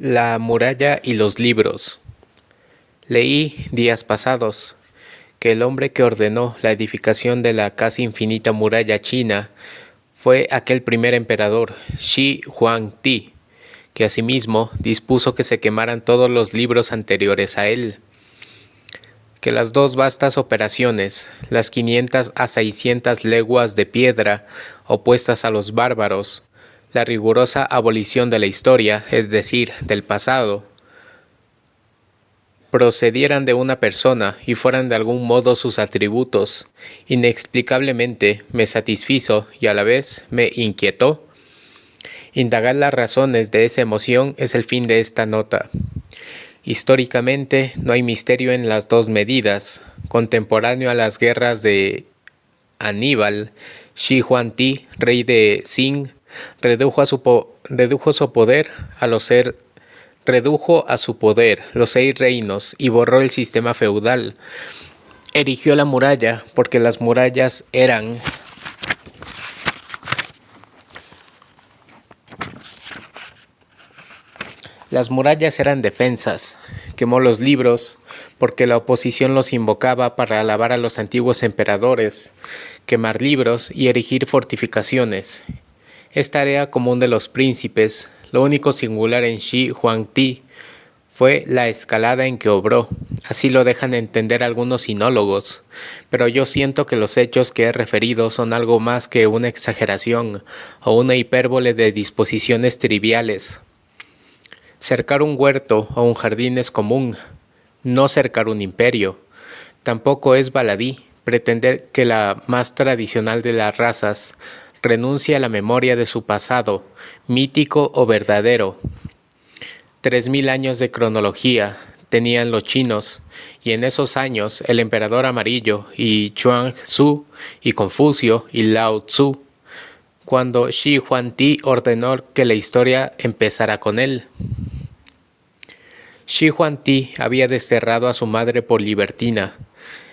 La muralla y los libros. Leí días pasados que el hombre que ordenó la edificación de la casi infinita muralla china fue aquel primer emperador, Shi Huangdi, que asimismo dispuso que se quemaran todos los libros anteriores a él, que las dos vastas operaciones, las 500 a 600 leguas de piedra opuestas a los bárbaros, la rigurosa abolición de la historia, es decir, del pasado, procedieran de una persona y fueran de algún modo sus atributos, inexplicablemente me satisfizo y a la vez me inquietó. Indagar las razones de esa emoción es el fin de esta nota. Históricamente no hay misterio en las dos medidas. Contemporáneo a las guerras de Aníbal, Shi Huangdi, rey de Qin, redujo a su poder los 6 reinos y borró el sistema feudal. Erigió la muralla porque las murallas eran defensas. Quemó los libros porque la oposición los invocaba para alabar a los antiguos emperadores, quemar libros y erigir fortificaciones. Es tarea común de los príncipes. Lo único singular en Shi Huangdi fue la escalada en que obró. Así lo dejan entender algunos sinólogos, pero yo siento que los hechos que he referido son algo más que una exageración o una hipérbole de disposiciones triviales. Cercar un huerto o un jardín es común, no cercar un imperio. Tampoco es baladí pretender que la más tradicional de las razas renuncie a la memoria de su pasado, mítico o verdadero. 3000 años de cronología tenían los chinos, y en esos años el emperador amarillo y Chuang Tzu y Confucio y Lao Tzu, cuando Shi Huangdi ordenó que la historia empezara con él. Shi Huangdi había desterrado a su madre por libertina.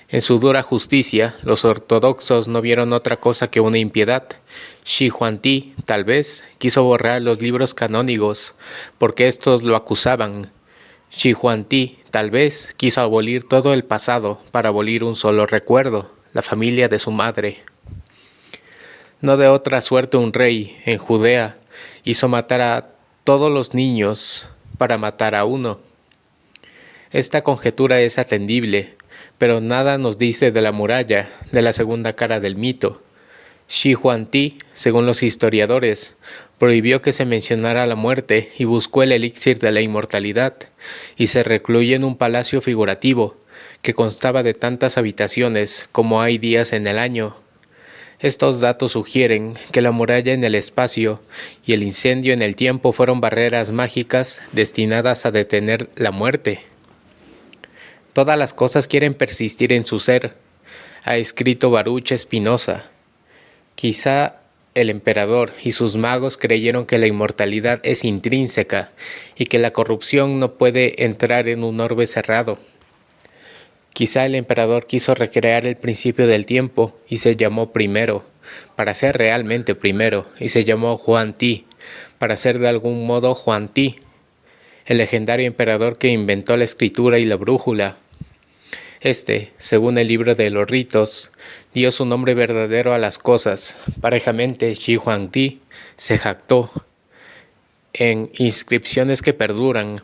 En su dura justicia, los ortodoxos no vieron otra cosa que una impiedad. Shi Huangdi, tal vez, quiso borrar los libros canónigos, porque éstos lo acusaban. Shi Huangdi, tal vez, quiso abolir todo el pasado para abolir un solo recuerdo, la familia de su madre. No de otra suerte un rey, en Judea, hizo matar a todos los niños para matar a uno. Esta conjetura es atendible, pero nada nos dice de la muralla, de la segunda cara del mito. Shi Huangdi, según los historiadores, prohibió que se mencionara la muerte y buscó el elixir de la inmortalidad, y se recluyó en un palacio figurativo, que constaba de tantas habitaciones como hay días en el año. Estos datos sugieren que la muralla en el espacio y el incendio en el tiempo fueron barreras mágicas destinadas a detener la muerte. Todas las cosas quieren persistir en su ser, ha escrito Baruch Spinoza. Quizá el emperador y sus magos creyeron que la inmortalidad es intrínseca y que la corrupción no puede entrar en un orbe cerrado. Quizá el emperador quiso recrear el principio del tiempo y se llamó primero, para ser realmente primero, y se llamó Huangdi, para ser de algún modo Huangdi, el legendario emperador que inventó la escritura y la brújula. Según el libro de los ritos, dio su nombre verdadero a las cosas. Parejamente, Shi Huangdi se jactó, en inscripciones que perduran,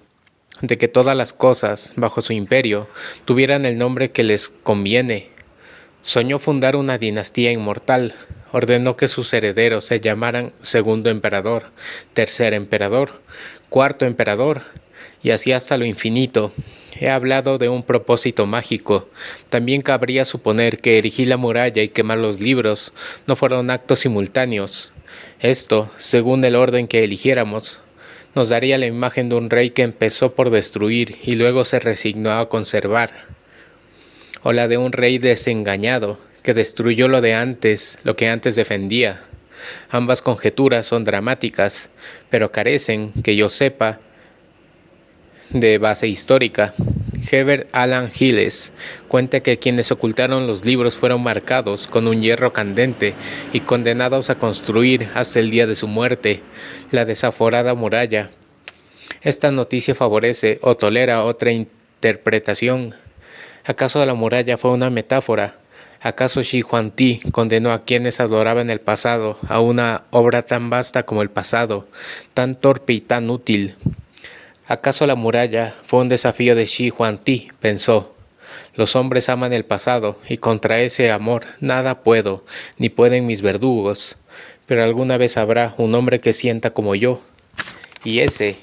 de que todas las cosas, bajo su imperio, tuvieran el nombre que les conviene. Soñó fundar una dinastía inmortal. Ordenó que sus herederos se llamaran segundo emperador, tercer emperador, cuarto emperador, y así hasta lo infinito. He hablado de un propósito mágico. También cabría suponer que erigir la muralla y quemar los libros no fueron actos simultáneos. Esto, según el orden que eligiéramos, nos daría la imagen de un rey que empezó por destruir y luego se resignó a conservar, o la de un rey desengañado que destruyó lo que antes defendía. Ambas conjeturas son dramáticas, pero carecen, que yo sepa, de base histórica. Herbert Alan Giles cuenta que quienes ocultaron los libros fueron marcados con un hierro candente y condenados a construir hasta el día de su muerte la desaforada muralla. Esta noticia favorece o tolera otra interpretación. ¿Acaso la muralla fue una metáfora? ¿Acaso Shi Huangdi condenó a quienes adoraban el pasado a una obra tan vasta como el pasado, tan torpe y tan útil? ¿Acaso la muralla fue un desafío de Shi Huangdi? Pensó. Los hombres aman el pasado, y contra ese amor nada puedo, ni pueden mis verdugos. Pero alguna vez habrá un hombre que sienta como yo, y ese,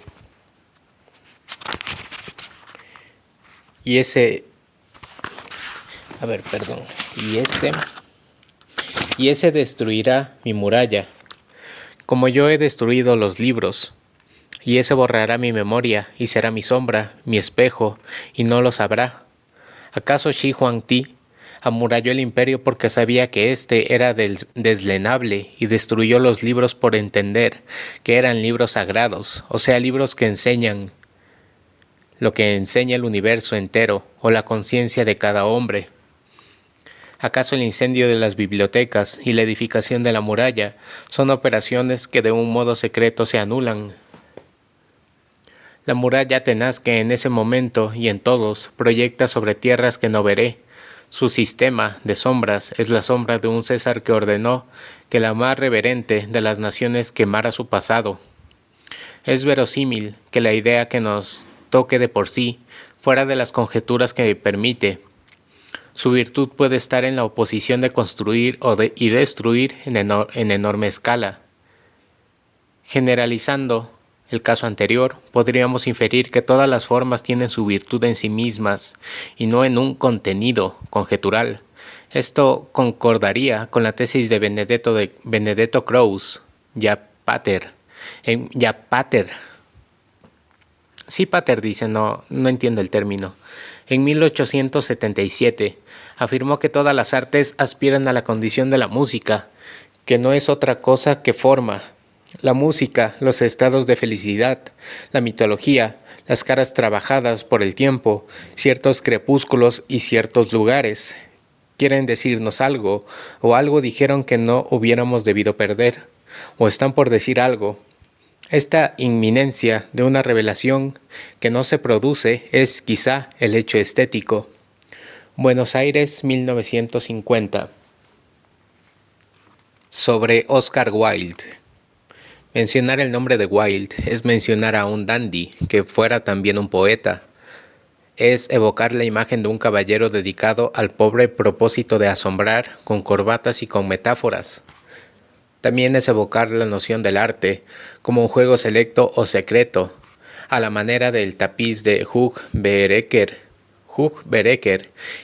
y ese, a ver, perdón, y ese destruirá mi muralla, como yo he destruido los libros. Y ese borrará mi memoria, y será mi sombra, mi espejo, y no lo sabrá. ¿Acaso Shi Huangdi amuralló el imperio porque sabía que éste era deslenable y destruyó los libros por entender que eran libros sagrados, o sea, libros que enseñan lo que enseña el universo entero o la conciencia de cada hombre? ¿Acaso el incendio de las bibliotecas y la edificación de la muralla son operaciones que de un modo secreto se anulan? La muralla tenaz que en ese momento y en todos proyecta sobre tierras que no veré. Su sistema de sombras es la sombra de un César que ordenó que la más reverente de las naciones quemara su pasado. Es verosímil que la idea que nos toque de por sí, fuera de las conjeturas que permite. Su virtud puede estar en la oposición de construir y destruir en enorme escala. Generalizando el caso anterior, podríamos inferir que todas las formas tienen su virtud en sí mismas y no en un contenido conjetural. Esto concordaría con la tesis de Benedetto Croce, ya pater. Sí, pater dice, no entiendo el término. En 1877 afirmó que todas las artes aspiran a la condición de la música, que no es otra cosa que forma. La música, los estados de felicidad, la mitología, las caras trabajadas por el tiempo, ciertos crepúsculos y ciertos lugares, quieren decirnos algo, o algo dijeron que no hubiéramos debido perder, o están por decir algo. Esta inminencia de una revelación que no se produce es quizá el hecho estético. Buenos Aires, 1950. Sobre Oscar Wilde. Mencionar el nombre de Wilde es mencionar a un dandy que fuera también un poeta. Es evocar la imagen de un caballero dedicado al pobre propósito de asombrar con corbatas y con metáforas. También es evocar la noción del arte como un juego selecto o secreto, a la manera del tapiz de Hugh Bereker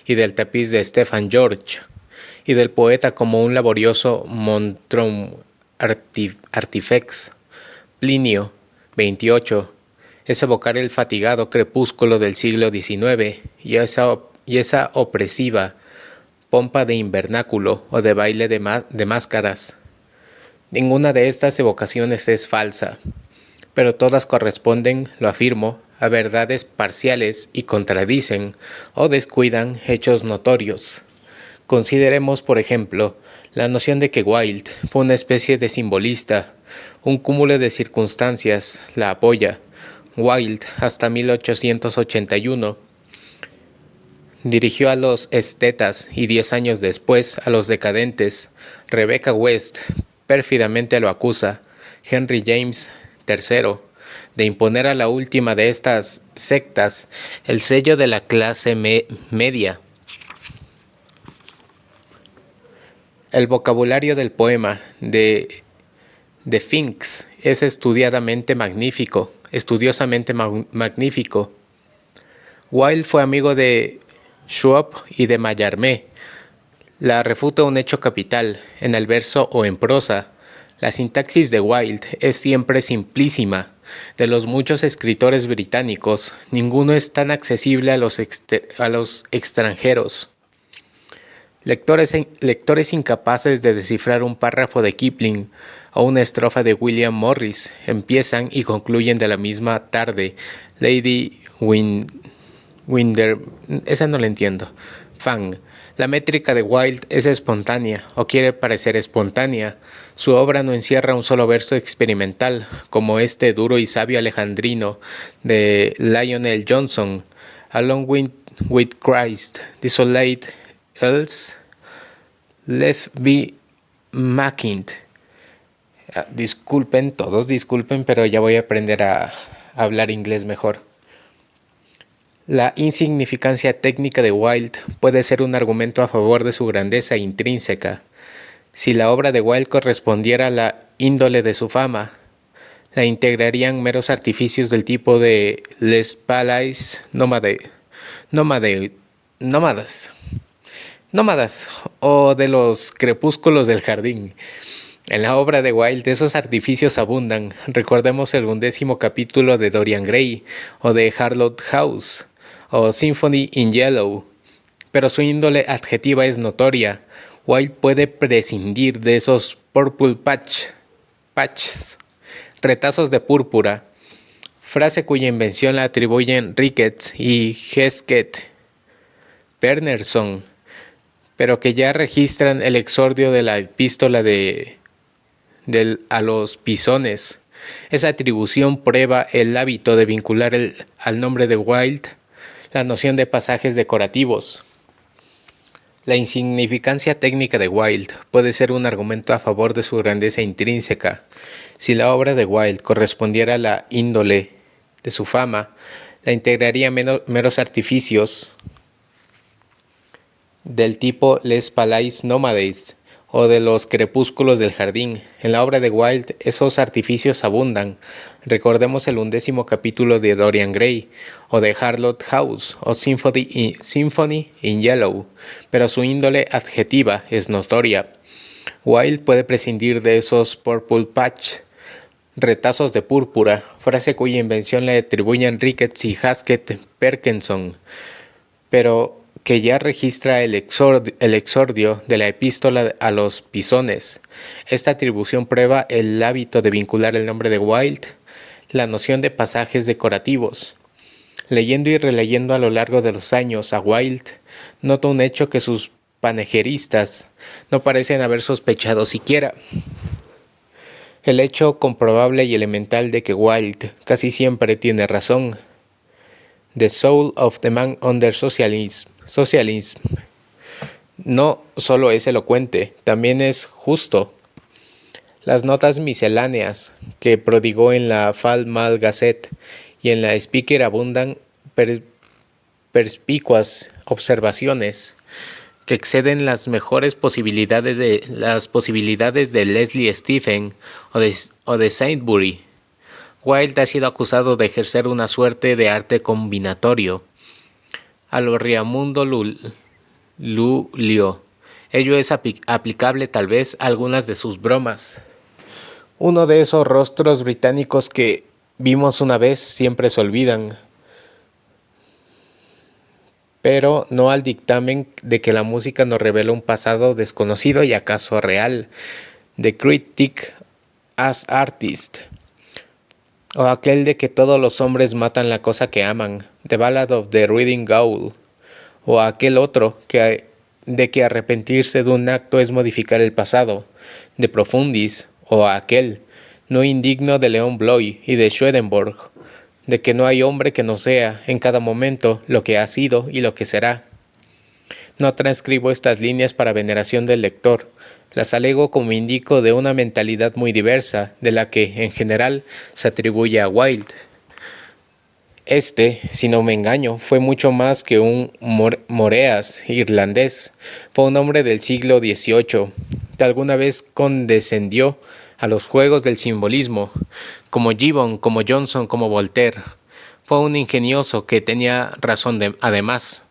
y del tapiz de Stephen George, y del poeta como un laborioso monstrum artifex. Plinio 28 es evocar el fatigado crepúsculo del siglo XIX y esa opresiva pompa de invernáculo o de baile de máscaras. Ninguna de estas evocaciones es falsa, pero todas corresponden, lo afirmo, a verdades parciales y contradicen o descuidan hechos notorios. Consideremos, por ejemplo, la noción de que Wilde fue una especie de simbolista. Un cúmulo de circunstancias la apoya. Wilde, hasta 1881, dirigió a los estetas y 10 años después a los decadentes. Rebecca West pérfidamente lo acusa. Henry James III de imponer a la última de estas sectas el sello de la clase media. El vocabulario del poema de Finks es estudiosamente magnífico. Wilde fue amigo de Schwab y de Mallarmé. La refuta un hecho capital, en el verso o en prosa. La sintaxis de Wilde es siempre simplísima. De los muchos escritores británicos, ninguno es tan accesible a los extranjeros. Lectores incapaces de descifrar un párrafo de Kipling o una estrofa de William Morris empiezan y concluyen de la misma tarde. Lady Winder, esa no la entiendo. Fang, La métrica de Wilde es espontánea, o quiere parecer espontánea. Su obra no encierra un solo verso experimental, como este duro y sabio alejandrino de Lionel Johnson, Along with Christ, Desolate Else, Left Be Mackined. Disculpen, todos disculpen, pero ya voy a aprender a hablar inglés mejor. La insignificancia técnica de Wilde puede ser un argumento a favor de su grandeza intrínseca. Si la obra de Wilde correspondiera a la índole de su fama, la integrarían meros artificios del tipo de Les Palais nómadas, o de los crepúsculos del jardín. En la obra de Wilde esos artificios abundan. Recordemos el 11º capítulo de Dorian Gray, o de Harlow House, o Symphony in Yellow. Pero su índole adjetiva es notoria. Wilde puede prescindir de esos purple patches, retazos de púrpura, frase cuya invención la atribuyen Ricketts y Hesketh Wernersson, pero que ya registran el exordio de la epístola a los pisones. Esa atribución prueba el hábito de vincular al nombre de Wilde la noción de pasajes decorativos. La insignificancia técnica de Wilde puede ser un argumento a favor de su grandeza intrínseca. Si la obra de Wilde correspondiera a la índole de su fama, la integraría meros artificios del tipo Les Palais nómades o de los crepúsculos del jardín. En la obra de Wilde esos artificios abundan. Recordemos el 11º capítulo de Dorian Gray, o de Harlow House, o Symphony in Yellow, pero su índole adjetiva es notoria. Wilde puede prescindir de esos purple patch, retazos de púrpura, frase cuya invención le atribuyen Ricketts y Hesketh Wernersson, pero que ya registra el exordio de la epístola a los pisones. Esta atribución prueba el hábito de vincular el nombre de Wilde la noción de pasajes decorativos. Leyendo y releyendo a lo largo de los años a Wilde, noto un hecho que sus panegeristas no parecen haber sospechado siquiera. El hecho comprobable y elemental de que Wilde casi siempre tiene razón. The Soul of the Man Under Socialism no solo es elocuente, también es justo. Las notas misceláneas que prodigó en la Pall Mall Gazette y en la Speaker abundan perspicuas observaciones que exceden las mejores posibilidades de Leslie Stephen o de Saintbury. Wilde ha sido acusado de ejercer una suerte de arte combinatorio a lo Raimundo Lulio. Ello es aplicable tal vez a algunas de sus bromas. Uno de esos rostros británicos que vimos una vez siempre se olvidan, pero no al dictamen de que la música nos revela un pasado desconocido y acaso real. The Critic as Artist, o aquel de que todos los hombres matan la cosa que aman, The Ballad of the Reading Owl, o aquel otro de que arrepentirse de un acto es modificar el pasado, De Profundis, o aquel no indigno de Leon Bloy y de Swedenborg, de que no hay hombre que no sea, en cada momento, lo que ha sido y lo que será. No transcribo estas líneas para veneración del lector, las alego como indicio de una mentalidad muy diversa de la que, en general, se atribuye a Wilde. Si no me engaño, fue mucho más que un moreas irlandés. Fue un hombre del siglo XVIII, que alguna vez condescendió a los juegos del simbolismo, como Gibbon, como Johnson, como Voltaire. Fue un ingenioso que tenía razón además.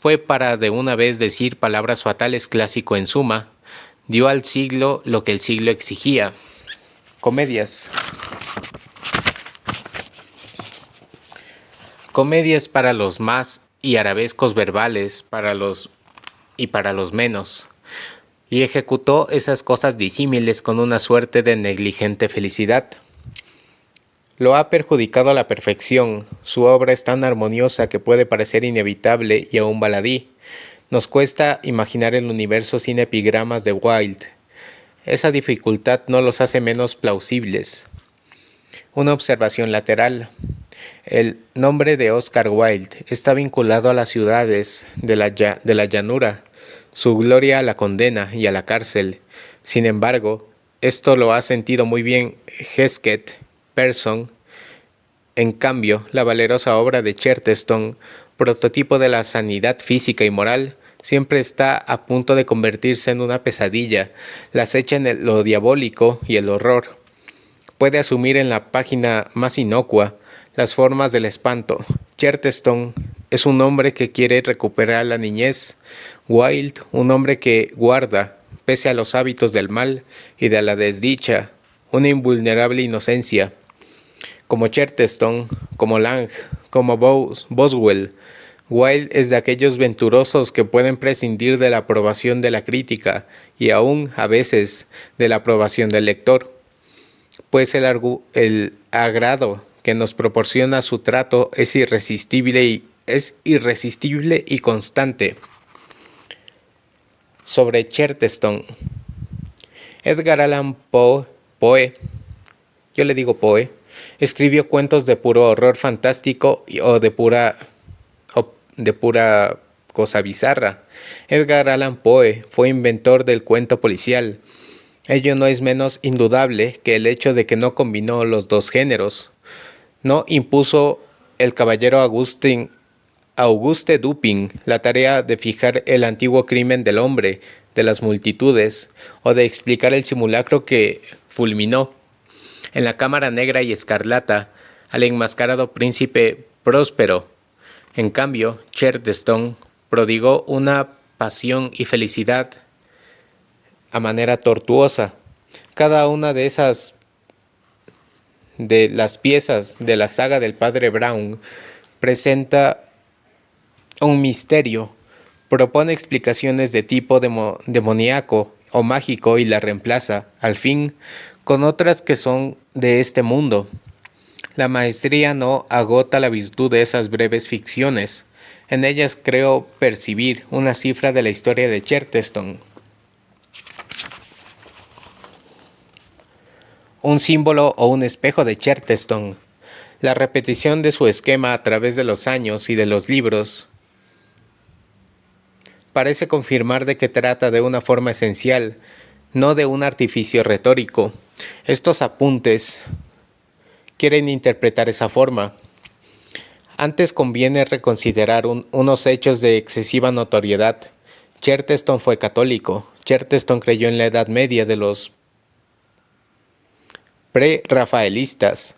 Fue para de una vez decir palabras fatales clásico en suma. Dio al siglo lo que el siglo exigía. Comedias. Comedias para los más y arabescos verbales para los menos. Y ejecutó esas cosas disímiles con una suerte de negligente felicidad. Lo ha perjudicado a la perfección. Su obra es tan armoniosa que puede parecer inevitable y aún baladí. Nos cuesta imaginar el universo sin epigramas de Wilde. Esa dificultad no los hace menos plausibles. Una observación lateral. El nombre de Oscar Wilde está vinculado a las ciudades de la llanura, su gloria a la condena y a la cárcel. Sin embargo, esto lo ha sentido muy bien Hesketh Persson. En cambio, la valerosa obra de Chesterton, prototipo de la sanidad física y moral, siempre está a punto de convertirse en una pesadilla, la acecha en lo diabólico y el horror. Puede asumir en la página más inocua las formas del espanto. Chesterton es un hombre que quiere recuperar la niñez. Wilde, un hombre que guarda, pese a los hábitos del mal y de la desdicha, una invulnerable inocencia. Como Chesterton, como Lang, como Boswell, Wilde es de aquellos venturosos que pueden prescindir de la aprobación de la crítica y aún, a veces, de la aprobación del lector, pues el agrado que nos proporciona su trato es irresistible y constante. Sobre Chesterton. Edgar Allan Poe, yo le digo Poe, escribió cuentos de puro horror fantástico o de pura cosa bizarra. Edgar Allan Poe fue inventor del cuento policial. Ello no es menos indudable que el hecho de que no combinó los dos géneros. No impuso el caballero Auguste Dupin la tarea de fijar el antiguo crimen del hombre, de las multitudes, o de explicar el simulacro que fulminó en la cámara negra y escarlata al enmascarado príncipe Próspero. En cambio, Chesterton prodigó una pasión y felicidad a manera tortuosa. Cada una de las piezas de la saga del padre Brown presenta un misterio, propone explicaciones de tipo demoníaco o mágico y la reemplaza, al fin, con otras que son de este mundo. La maestría no agota la virtud de esas breves ficciones. En ellas creo percibir una cifra de la historia de Chesterton. Un símbolo o un espejo de Chesterton. La repetición de su esquema a través de los años y de los libros parece confirmar de que trata de una forma esencial, no de un artificio retórico. Estos apuntes quieren interpretar esa forma. Antes conviene reconsiderar unos hechos de excesiva notoriedad. Chesterton fue católico. Chesterton creyó en la Edad Media de los pre-rafaelistas.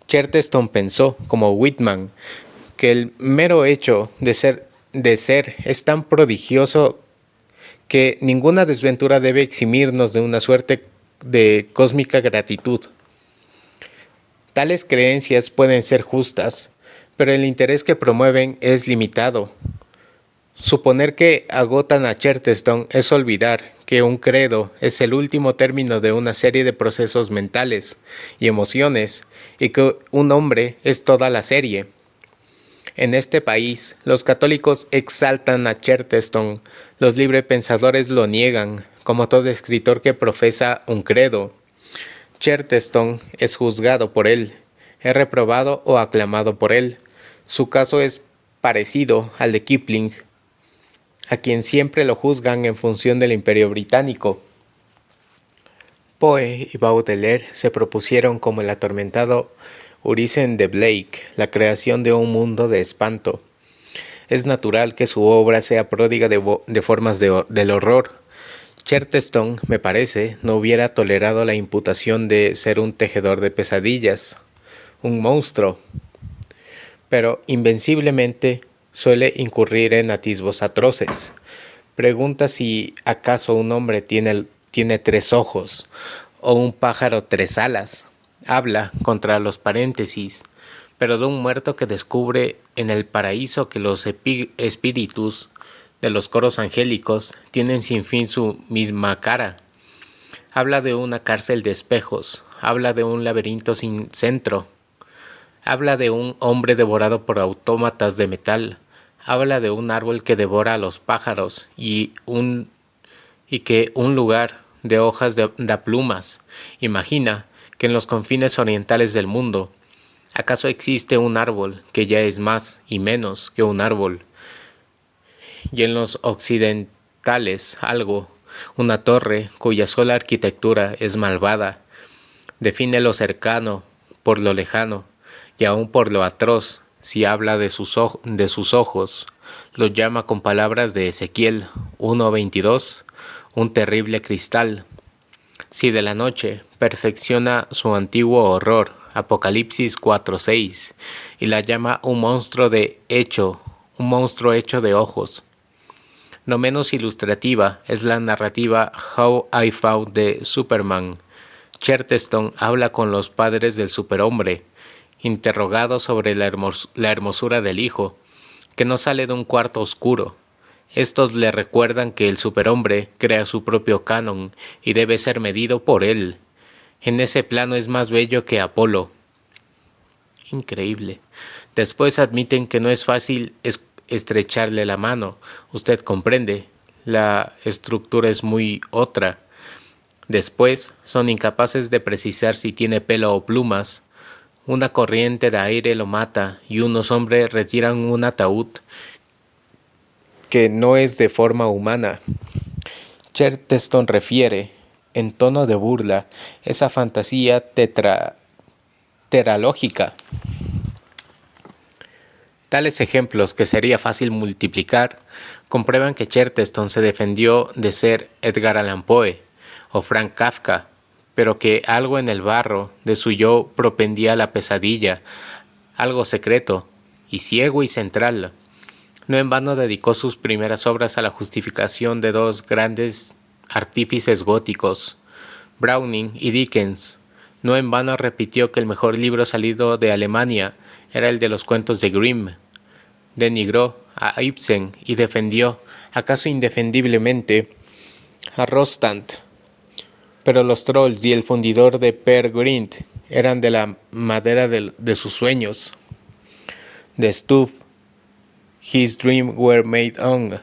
Chesterton pensó, como Whitman, que el mero hecho de ser es tan prodigioso que ninguna desventura debe eximirnos de una suerte de cósmica gratitud. Tales creencias pueden ser justas, pero el interés que promueven es limitado. Suponer que agotan a Chesterton es olvidar que un credo es el último término de una serie de procesos mentales y emociones, y que un hombre es toda la serie. En este país, los católicos exaltan a Chesterton, los librepensadores lo niegan, como todo escritor que profesa un credo. Chesterton es juzgado por él, es reprobado o aclamado por él. Su caso es parecido al de Kipling, a quien siempre lo juzgan en función del Imperio Británico. Poe y Baudelaire se propusieron como el atormentado Urisen de Blake, la creación de un mundo de espanto. Es natural que su obra sea pródiga de formas del horror. Chesterton, me parece, no hubiera tolerado la imputación de ser un tejedor de pesadillas, un monstruo, pero invenciblemente suele incurrir en atisbos atroces. Pregunta si acaso un hombre tiene 3 ojos o un pájaro 3 alas. Habla, contra los paréntesis, pero de un muerto que descubre en el paraíso que los espíritus de los coros angélicos tienen sin fin su misma cara. Habla de una cárcel de espejos, habla de un laberinto sin centro, habla de un hombre devorado por autómatas de metal, Habla de un árbol que devora a los pájaros y que un lugar de hojas da plumas. Imagina que en los confines orientales del mundo, ¿acaso existe un árbol que ya es más y menos que un árbol? Y en los occidentales algo, una torre cuya sola arquitectura es malvada, define lo cercano por lo lejano, y aun por lo atroz, si habla de de sus ojos, los llama con palabras de Ezequiel 1:22, un terrible cristal. Si de la noche perfecciona su antiguo horror, Apocalipsis 4:6, y la llama un monstruo hecho de ojos. No menos ilustrativa es la narrativa How I Found the Superman. Chesterton habla con los padres del superhombre, interrogado sobre la hermosura del hijo, que no sale de un cuarto oscuro. Estos le recuerdan que el superhombre crea su propio canon y debe ser medido por él. En ese plano es más bello que Apolo. Increíble. Después admiten que no es fácil estrecharle la mano. Usted comprende, la estructura es muy otra. Después son incapaces de precisar si tiene pelo o plumas. Una corriente de aire lo mata y unos hombres retiran un ataúd que no es de forma humana. Chesterton refiere, en tono de burla, esa fantasía teralógica. Tales ejemplos, que sería fácil multiplicar, comprueban que Chesterton se defendió de ser Edgar Allan Poe o Frank Kafka, pero que algo en el barro de su yo propendía a la pesadilla, algo secreto, y ciego y central. No en vano dedicó sus primeras obras a la justificación de dos grandes artífices góticos, Browning y Dickens. No en vano repitió que el mejor libro salido de Alemania era el de los cuentos de Grimm. Denigró a Ibsen y defendió, acaso indefendiblemente, a Rostand. Pero los trolls y el fundidor de Peer Gynt eran de la madera de sus sueños. The stuff his dreams were made on.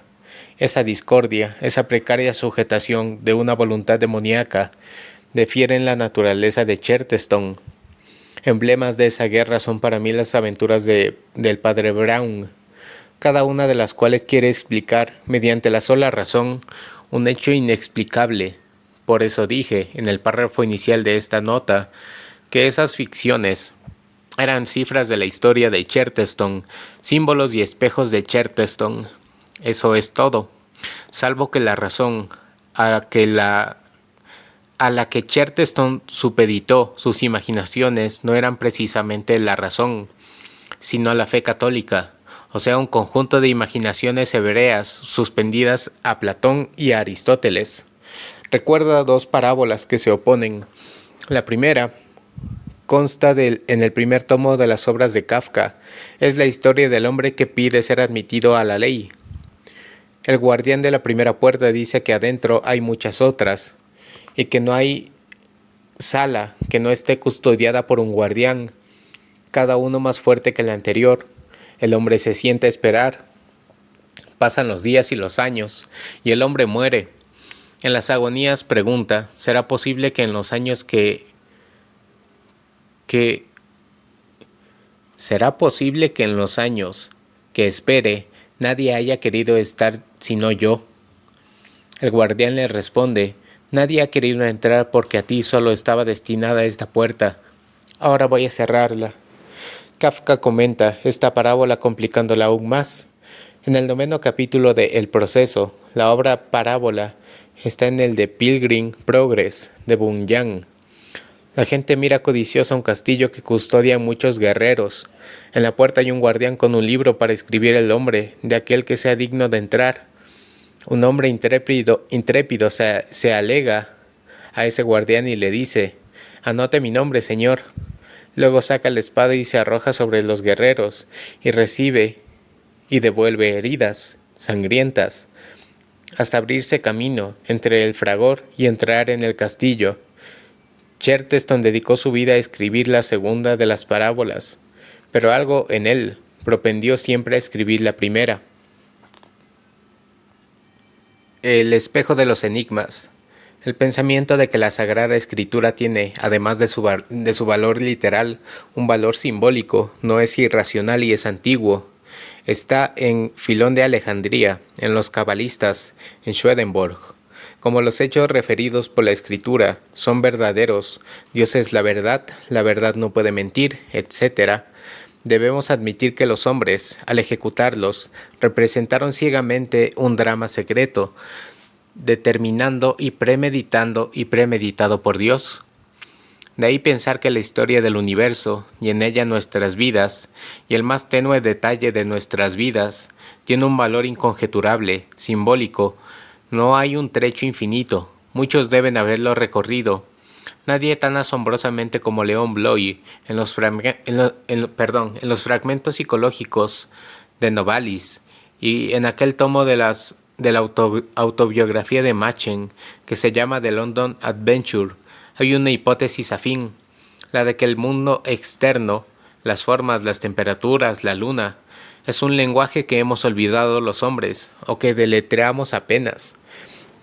Esa discordia, esa precaria sujetación de una voluntad demoníaca, difieren la naturaleza de Chesterton. Emblemas de esa guerra son para mí las aventuras del padre Brown, cada una de las cuales quiere explicar, mediante la sola razón, un hecho inexplicable. Por eso dije, en el párrafo inicial de esta nota, que esas ficciones eran cifras de la historia de Chesterton, símbolos y espejos de Chesterton. Eso es todo, salvo que la razón a la que Chesterton supeditó sus imaginaciones no eran precisamente la razón, sino la fe católica, o sea, un conjunto de imaginaciones hebreas suspendidas a Platón y a Aristóteles. Recuerda dos parábolas que se oponen. La primera consta en el primer tomo de las obras de Kafka. Es la historia del hombre que pide ser admitido a la ley. El guardián de la primera puerta dice que adentro hay muchas otras y que no hay sala que no esté custodiada por un guardián, cada uno más fuerte que el anterior. El hombre se sienta a esperar. Pasan los días y los años, y el hombre muere. En las agonías pregunta, ¿será posible que en los años ¿será posible que en los años que espere nadie haya querido estar sino yo? El guardián le responde, nadie ha querido entrar porque a ti solo estaba destinada esta puerta. Ahora voy a cerrarla. Kafka comenta esta parábola complicándola aún más. En el 9º capítulo de El proceso, la obra parábola está en el de Pilgrim Progress de Bunyan. La gente mira codiciosa un castillo que custodia muchos guerreros. En la puerta hay un guardián con un libro para escribir el nombre de aquel que sea digno de entrar. Un hombre intrépido se alega a ese guardián y le dice, anote mi nombre, señor. Luego saca la espada y se arroja sobre los guerreros y recibe y devuelve heridas sangrientas hasta abrirse camino entre el fragor y entrar en el castillo. Chesterton dedicó su vida a escribir la segunda de las parábolas, pero algo en él propendió siempre a escribir la primera. El espejo de los enigmas. El pensamiento de que la Sagrada Escritura tiene, además de su valor literal, un valor simbólico, no es irracional y es antiguo. Está en Filón de Alejandría, en los cabalistas, en Swedenborg. Como los hechos referidos por la Escritura son verdaderos, Dios es la verdad no puede mentir, etc., debemos admitir que los hombres, al ejecutarlos, representaron ciegamente un drama secreto, determinando y premeditado por Dios. De ahí pensar que la historia del universo, y en ella nuestras vidas, y el más tenue detalle de nuestras vidas, tiene un valor inconjeturable, simbólico. No hay un trecho infinito, muchos deben haberlo recorrido. Nadie tan asombrosamente como León Bloy en los fragmentos psicológicos de Novalis y en aquel tomo de la autobiografía de Machen que se llama The London Adventure. Hay una hipótesis afín, la de que el mundo externo, las formas, las temperaturas, la luna, es un lenguaje que hemos olvidado los hombres o que deletreamos apenas.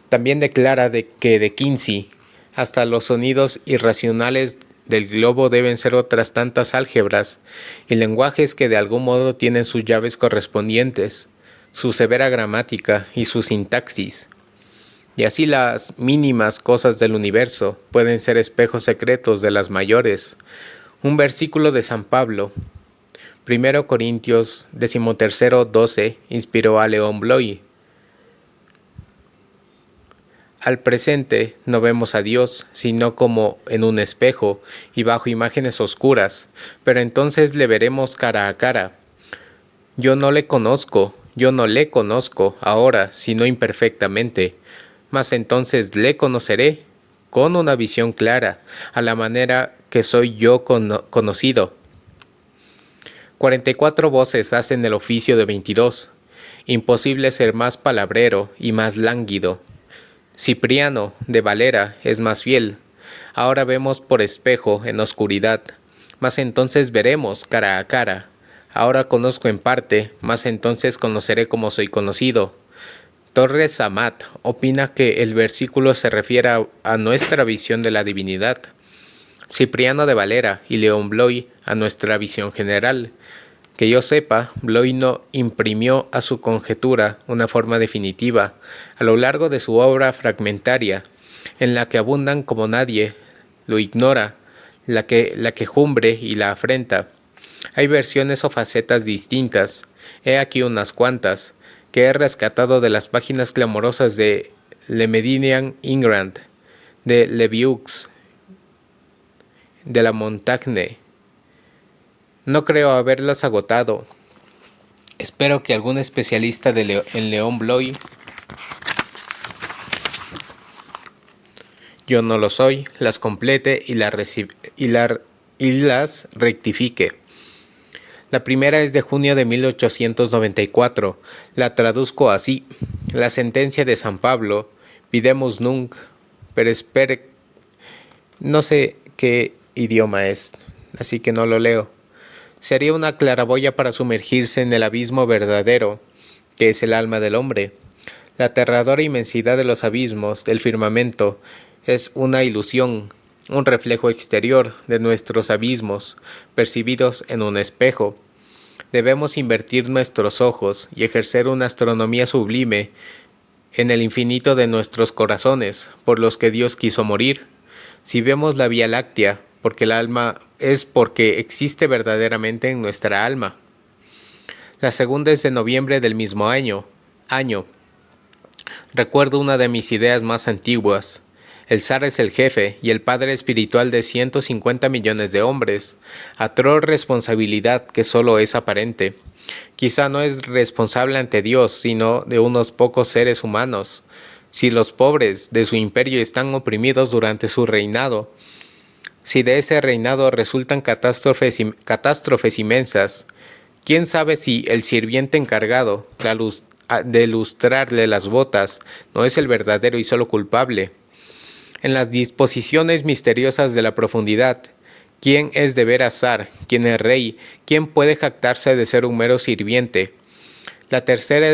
También declara que de Kinsey hasta los sonidos irracionales del globo deben ser otras tantas álgebras y lenguajes que de algún modo tienen sus llaves correspondientes, su severa gramática y su sintaxis. Y así las mínimas cosas del universo pueden ser espejos secretos de las mayores. Un versículo de San Pablo, 1 Corintios 13:12, inspiró a León Bloy. Al presente no vemos a Dios, sino como en un espejo y bajo imágenes oscuras, pero entonces le veremos cara a cara. Yo no le conozco ahora, sino imperfectamente, mas entonces le conoceré con una visión clara, a la manera que soy yo conocido. 44 voces hacen el oficio de 22. Imposible ser más palabrero y más lánguido. Cipriano de Valera es más fiel. Ahora vemos por espejo en oscuridad, mas entonces veremos cara a cara. Ahora conozco en parte, mas entonces conoceré como soy conocido. Torres Amat opina que el versículo se refiere a nuestra visión de la divinidad. Cipriano de Valera y León Bloy a nuestra visión general. Que yo sepa, Bloy no imprimió a su conjetura una forma definitiva. A lo largo de su obra fragmentaria, en la que abundan como nadie lo ignora, la quejumbre y la afrenta, hay versiones o facetas distintas. He aquí unas cuantas, que he rescatado de las páginas clamorosas de Le Méridien Ingrand, de Levieux, de la Montagne. No creo haberlas agotado. Espero que algún especialista en León Bloy, yo no lo soy, las complete y las rectifique. La primera es de junio de 1894. La traduzco así: la sentencia de San Pablo, videmus nunc, pero espere. No sé qué idioma es, así que no lo leo. Sería una claraboya para sumergirse en el abismo verdadero, que es el alma del hombre. La aterradora inmensidad de los abismos del firmamento es una ilusión, un reflejo exterior de nuestros abismos, percibidos en un espejo. Debemos invertir nuestros ojos y ejercer una astronomía sublime en el infinito de nuestros corazones, por los que Dios quiso morir. Si vemos la Vía Láctea, porque el alma es porque existe verdaderamente en nuestra alma. La segunda es de noviembre del mismo año. Recuerdo una de mis ideas más antiguas. El zar es el jefe y el padre espiritual de 150 millones de hombres. Atroz responsabilidad que solo es aparente. Quizá no es responsable ante Dios, sino de unos pocos seres humanos. Si los pobres de su imperio están oprimidos durante su reinado, si de ese reinado resultan catástrofes inmensas, quién sabe si el sirviente encargado de lustrarle las botas no es el verdadero y solo culpable. En las disposiciones misteriosas de la profundidad, ¿Quién es de veras zar? ¿Quién es rey? ¿Quién puede jactarse de ser un mero sirviente? La tercera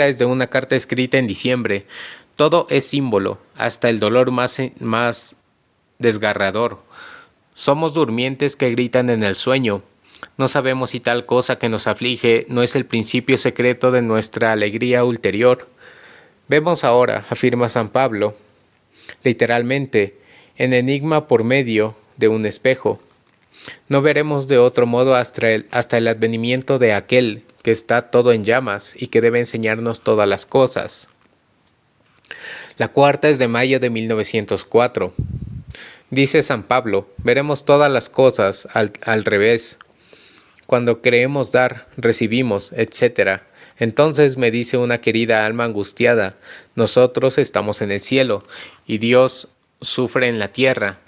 es de una carta escrita en diciembre. Todo es símbolo, hasta el dolor más desgarrador. Somos durmientes que gritan en el sueño. No sabemos si tal cosa que nos aflige no es el principio secreto de nuestra alegría ulterior. Vemos ahora, afirma San Pablo, literalmente, en enigma por medio de un espejo. No veremos de otro modo hasta el advenimiento de aquel que está todo en llamas y que debe enseñarnos todas las cosas. La cuarta es de mayo de 1904. Dice San Pablo, veremos todas las cosas al revés. Cuando creemos dar, recibimos, etc. Entonces me dice una querida alma angustiada, nosotros estamos en el cielo y Dios sufre en la tierra.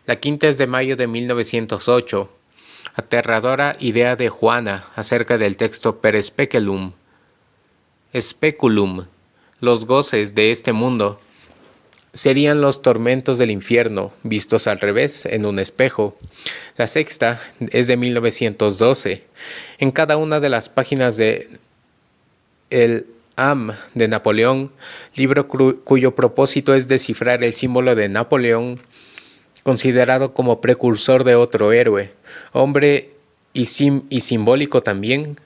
La quinta es de mayo de 1908. Aterradora idea de Juana acerca del texto per speculum. Speculum, los goces de este mundo, serían los tormentos del infierno, vistos al revés, en un espejo. La sexta es de 1912. En cada una de las páginas de El Am de Napoleón, libro cuyo propósito es descifrar el símbolo de Napoleón, considerado como precursor de otro héroe, hombre y simbólico también,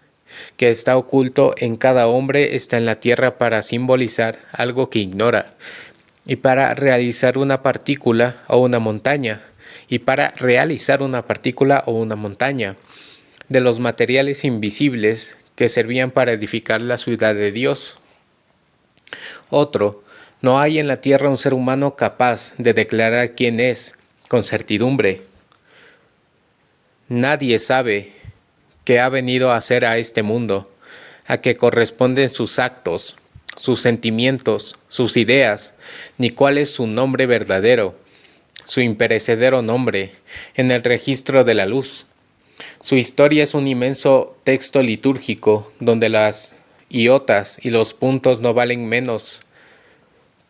que está oculto en cada hombre, está en la tierra para simbolizar algo que ignora, y para realizar una partícula o una montaña, de los materiales invisibles que servían para edificar la ciudad de Dios. Otro, no hay en la tierra un ser humano capaz de declarar quién es, con certidumbre. Nadie sabe qué ha venido a hacer a este mundo, a qué corresponden sus actos, sus sentimientos, sus ideas, ni cuál es su nombre verdadero, su imperecedero nombre, en el registro de la luz. Su historia es un inmenso texto litúrgico, donde las iotas y los puntos no valen menos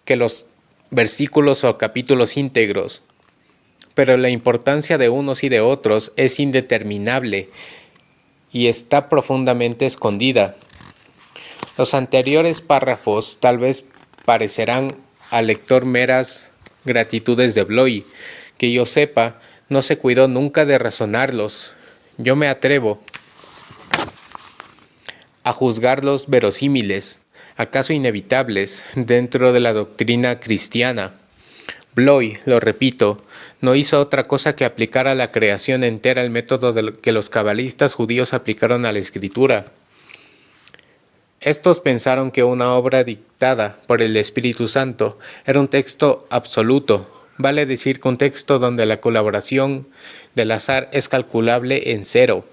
que los versículos o capítulos íntegros, pero la importancia de unos y de otros es indeterminable y está profundamente escondida. Los anteriores párrafos tal vez parecerán al lector meras gratitudes de Bloy, que yo sepa, no se cuidó nunca de razonarlos. Yo me atrevo a juzgarlos verosímiles, acaso inevitables, dentro de la doctrina cristiana. Bloy, lo repito, no hizo otra cosa que aplicar a la creación entera el método que los cabalistas judíos aplicaron a la escritura. Estos pensaron que una obra dictada por el Espíritu Santo era un texto absoluto, vale decir que un texto donde la colaboración del azar es calculable en cero.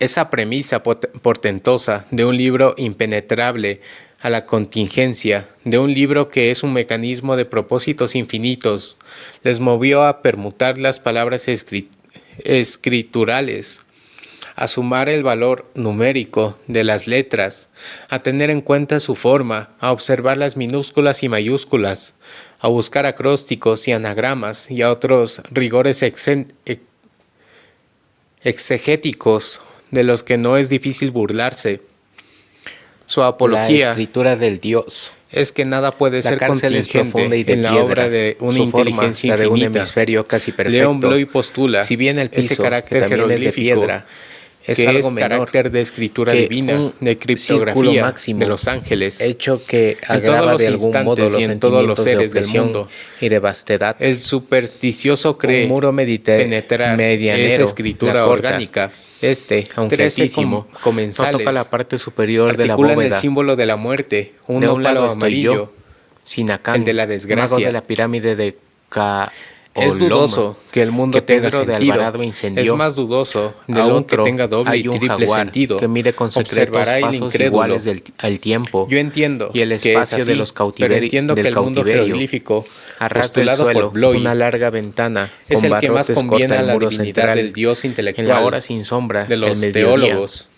Esa premisa portentosa de un libro impenetrable a la contingencia, de un libro que es un mecanismo de propósitos infinitos, les movió a permutar las palabras escriturales, a sumar el valor numérico de las letras, a tener en cuenta su forma, a observar las minúsculas y mayúsculas, a buscar acrósticos y anagramas y a otros rigores exegéticos de los que no es difícil burlarse. Su apología, la escritura del Dios, es que nada puede ser contingente y de en la piedra, obra de una inteligencia de un infinita. hemisferio casi perfecto. Leon Bloy postula, si bien el piso, ese carácter que también es de jeroglífico, piedra, es que algo es menor carácter de escritura que divina, un de círculo criptografía máximo, de los ángeles, hecho que en agrava todos los de algún modo instantes los y en todos los sentimientos seres de del opresión mundo. y de vastedad. El supersticioso cree Un muro penetrar medianero, esa escritura la corta. orgánica. Aunque 13 altísimo, comensales no toca la parte superior de la articulan bóveda. el símbolo de la muerte, un De un lado ópalo estoy amarillo, yo, Sinacán, el de la desgracia. mago de la pirámide de Es dudoso que el mundo que tenga Pedro de sentido. Alvarado incendió. Es más dudoso de Aún un que tenga doble y hay un triple jaguar sentido. que mide con secretos Observará el pasos incrédulo. iguales al tiempo Yo entiendo y el que es espacio así, de los pero entiendo que el mundo jeroglífico arrastra el postulado suelo, por Bloy una larga ventana es con el que más barrotes conviene corta a el la muro divinidad central. del Dios En intelectual la hora sin sombra, de el los mediodía, teólogos.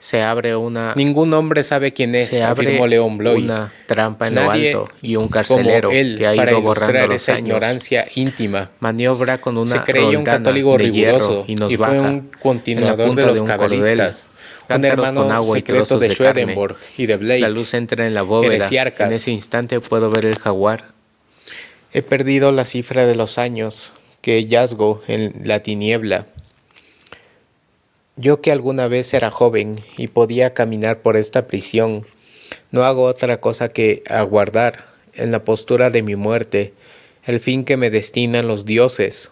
Se abre una, Ningún hombre sabe quién es, se abre afirmó León Bloy. una trampa en lo Nadie alto y un como carcelero él, que ha para ido borrando ilustrar los esa años, ignorancia íntima. maniobra con Se una creía un roldana católico de hierro riguroso y nos y fue baja un en la continuador de punta de los un cordel, cabalistas, un cántaros con hermano agua y secreto trozos de de carne. Swedenborg y de La Blake, luz entra en la bóveda. En ese heresiarcas. instante puedo ver el jaguar. He perdido la cifra de los años que yazgo en la tiniebla. Yo que alguna vez era joven y podía caminar por esta prisión, no hago otra cosa que aguardar, en la postura de mi muerte, el fin que me destinan los dioses.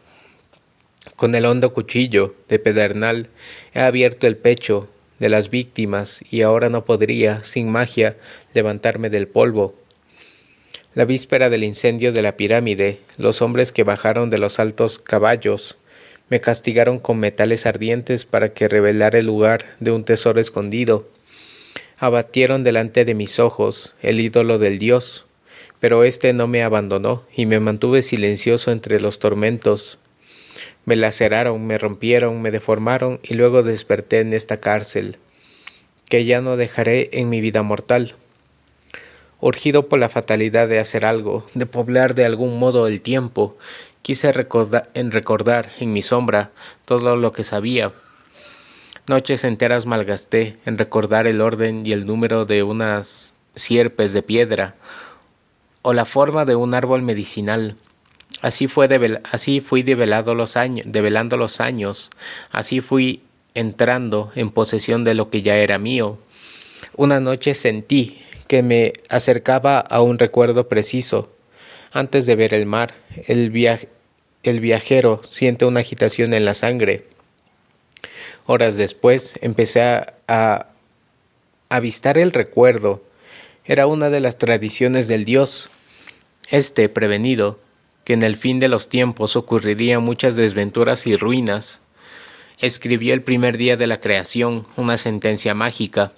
Con el hondo cuchillo de pedernal he abierto el pecho de las víctimas y ahora no podría, sin magia, levantarme del polvo. La víspera del incendio de la pirámide, los hombres que bajaron de los altos caballos me castigaron con metales ardientes para que revelara el lugar de un tesoro escondido. Abatieron delante de mis ojos el ídolo del dios, pero éste no me abandonó y me mantuve silencioso entre los tormentos. Me laceraron, me rompieron, me deformaron y luego desperté en esta cárcel, que ya no dejaré en mi vida mortal. Urgido por la fatalidad de hacer algo, de poblar de algún modo el tiempo, quise recordar en mi sombra todo lo que sabía. Noches enteras malgasté en recordar el orden y el número de unas sierpes de piedra o la forma de un árbol medicinal. Así fui develando los años, así fui entrando en posesión de lo que ya era mío. Una noche sentí que me acercaba a un recuerdo preciso. Antes de ver el mar, el viajero siente una agitación en la sangre. Horas después empecé a avistar el recuerdo. Era una de las tradiciones del dios. Prevenido, que en el fin de los tiempos ocurrirían muchas desventuras y ruinas, escribió el primer día de la creación una sentencia mágica,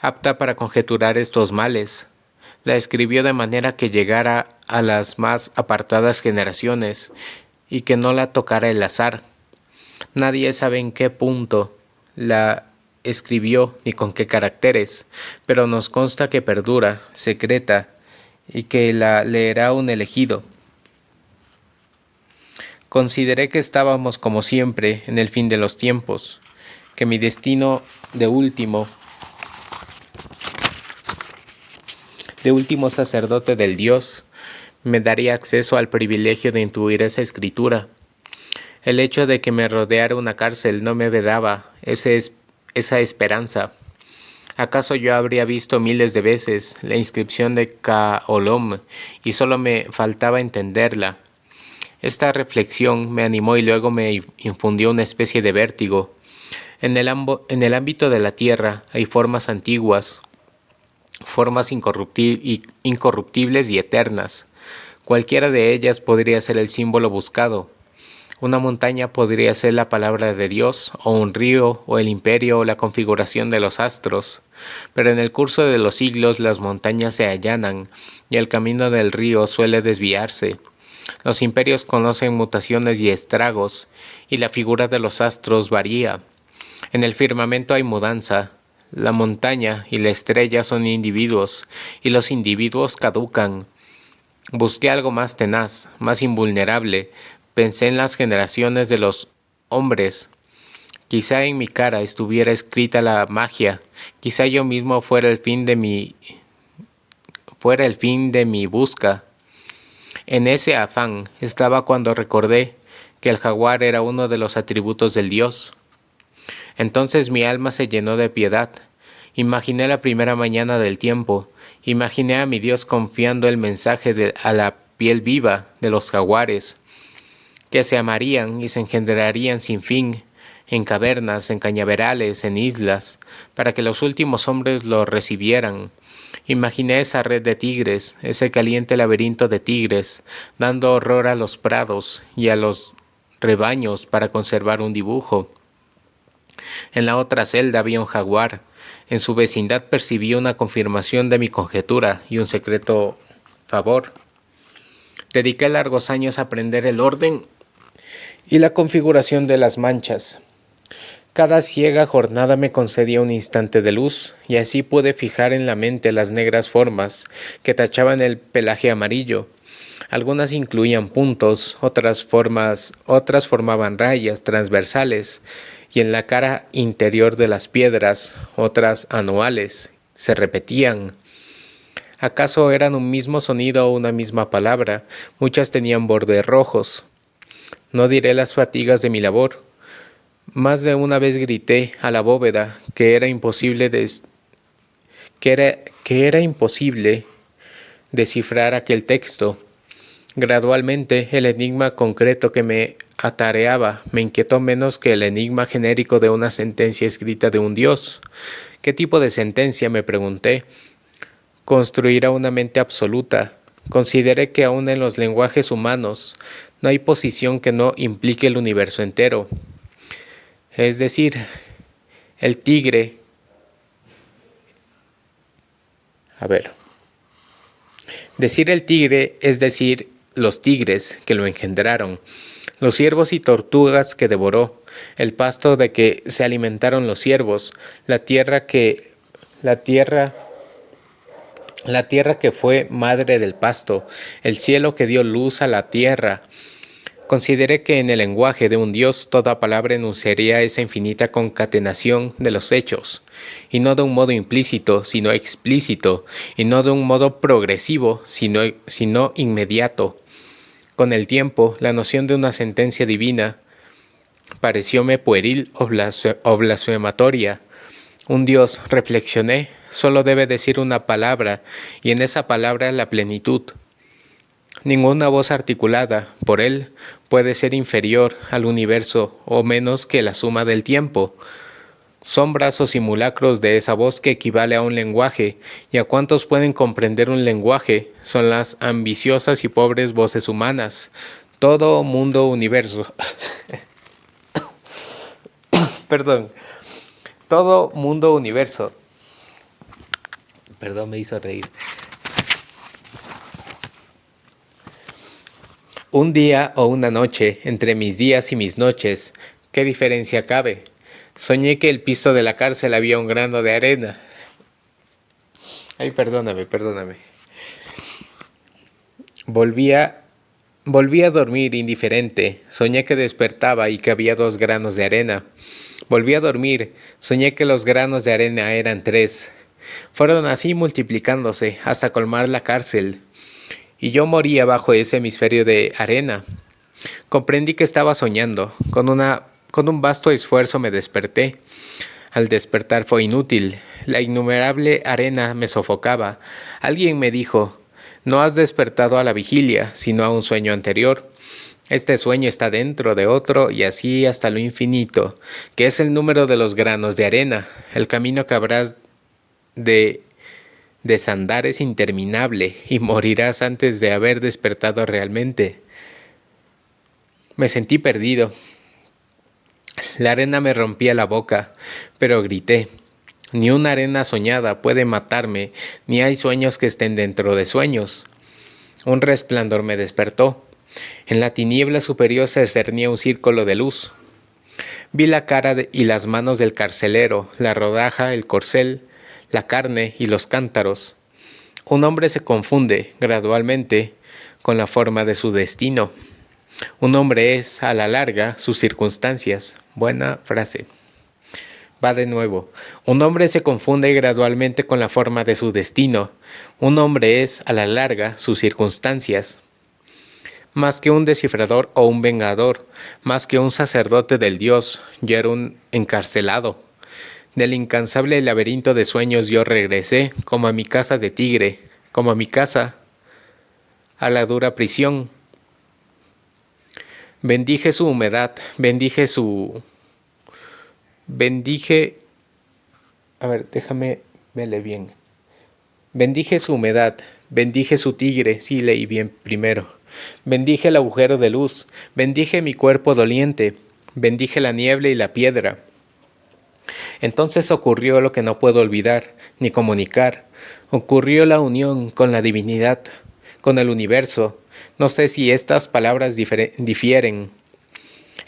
apta para conjeturar estos males. La escribió de manera que llegara a las más apartadas generaciones y que no la tocara el azar. Nadie sabe en qué punto la escribió ni con qué caracteres, pero nos consta que perdura, secreta, y que la leerá un elegido. Consideré que estábamos como siempre en el fin de los tiempos, que mi destino de último sacerdote del Dios me daría acceso al privilegio de intuir esa escritura. El hecho de que me rodeara una cárcel no me vedaba esa esperanza. ¿Acaso yo habría visto miles de veces la inscripción de Ka-Olom y solo me faltaba entenderla? Esta reflexión me animó y luego me infundió una especie de vértigo. En el ámbito de la tierra hay formas antiguas, formas incorruptibles y eternas. Cualquiera de ellas podría ser el símbolo buscado. Una montaña podría ser la palabra de Dios, o un río, o el imperio, o la configuración de los astros. Pero en el curso de los siglos las montañas se allanan, y el camino del río suele desviarse. Los imperios conocen mutaciones y estragos, y la figura de los astros varía. En el firmamento hay mudanza. La montaña y la estrella son individuos, y los individuos caducan. Busqué algo más tenaz, más invulnerable. Pensé en las generaciones de los hombres. Quizá en mi cara estuviera escrita la magia. Quizá yo mismo fuera el fin de mi busca. En ese afán estaba cuando recordé que el jaguar era uno de los atributos del Dios. Entonces mi alma se llenó de piedad. Imaginé la primera mañana del tiempo. Imaginé a mi Dios confiando el mensaje a la piel viva de los jaguares, que se amarían y se engendrarían sin fin, en cavernas, en cañaverales, en islas, para que los últimos hombres lo recibieran. Imaginé esa red de tigres, ese caliente laberinto de tigres, dando horror a los prados y a los rebaños para conservar un dibujo. En la otra celda había un jaguar. En su vecindad percibí una confirmación de mi conjetura y un secreto favor. Dediqué largos años a aprender el orden y la configuración de las manchas. Cada ciega jornada me concedía un instante de luz, y así pude fijar en la mente las negras formas que tachaban el pelaje amarillo. Algunas incluían puntos, otras formaban rayas transversales, y en la cara interior de las piedras, otras anuales, se repetían. ¿Acaso eran un mismo sonido o una misma palabra? Muchas tenían bordes rojos. No diré las fatigas de mi labor. Más de una vez grité a la bóveda que era imposible descifrar aquel texto. Gradualmente, el enigma concreto que me atareaba me inquietó menos que el enigma genérico de una sentencia escrita de un dios. ¿Qué tipo de sentencia?, me pregunté. Construir a una mente absoluta. Consideré que aun en los lenguajes humanos no hay posición que no implique el universo entero. Es decir, el tigre... Decir el tigre es decir los tigres que lo engendraron, los ciervos y tortugas que devoró, el pasto de que se alimentaron los ciervos, la tierra que fue madre del pasto, el cielo que dio luz a la tierra. Consideré que en el lenguaje de un Dios toda palabra enunciaría esa infinita concatenación de los hechos, y no de un modo implícito, sino explícito, y no de un modo progresivo, sino inmediato. Con el tiempo, la noción de una sentencia divina parecióme pueril o blasfematoria. Un Dios, reflexioné, solo debe decir una palabra, y en esa palabra la plenitud. Ninguna voz articulada por él puede ser inferior al universo o menos que la suma del tiempo. Sombras o simulacros de esa voz que equivale a un lenguaje, y a cuantos pueden comprender un lenguaje son las ambiciosas y pobres voces humanas. Todo mundo universo. Perdón. Todo mundo universo. Perdón, me hizo reír. Un día o una noche, entre mis días y mis noches, ¿qué diferencia cabe? Soñé que el piso de la cárcel había un grano de arena. Ay, perdóname. Volví a dormir indiferente. Soñé que despertaba y que había 2 granos de arena. Volví a dormir. Soñé que los granos de arena eran 3. Fueron así multiplicándose hasta colmar la cárcel. Y yo moría bajo ese hemisferio de arena. Comprendí que estaba soñando. Con un vasto esfuerzo me desperté. Al despertar fue inútil. La innumerable arena me sofocaba. Alguien me dijo: no has despertado a la vigilia, sino a un sueño anterior. Este sueño está dentro de otro y así hasta lo infinito, que es el número de los granos de arena. El camino que habrás de desandar es interminable y morirás antes de haber despertado realmente. Me sentí perdido. La arena me rompía la boca, pero grité: ni una arena soñada puede matarme, ni hay sueños que estén dentro de sueños. Un resplandor me despertó. En la tiniebla superior se cernía un círculo de luz. Vi la cara y las manos del carcelero, la rodaja, el corcel, la carne y los cántaros. Un hombre se confunde, gradualmente, con la forma de su destino. Un hombre es, a la larga, sus circunstancias. Buena frase. Va de nuevo. Un hombre se confunde gradualmente con la forma de su destino. Un hombre es, a la larga, sus circunstancias. Más que un descifrador o un vengador, más que un sacerdote del Dios, yo era un encarcelado. Del incansable laberinto de sueños yo regresé, como a mi casa de tigre, como a mi casa, a la dura prisión. Bendije su humedad, déjame verle bien. Bendije su humedad, bendije su tigre, sí leí bien primero. Bendije el agujero de luz, bendije mi cuerpo doliente, bendije la niebla y la piedra. Entonces ocurrió lo que no puedo olvidar ni comunicar. Ocurrió la unión con la divinidad, con el universo. No sé si estas palabras difieren.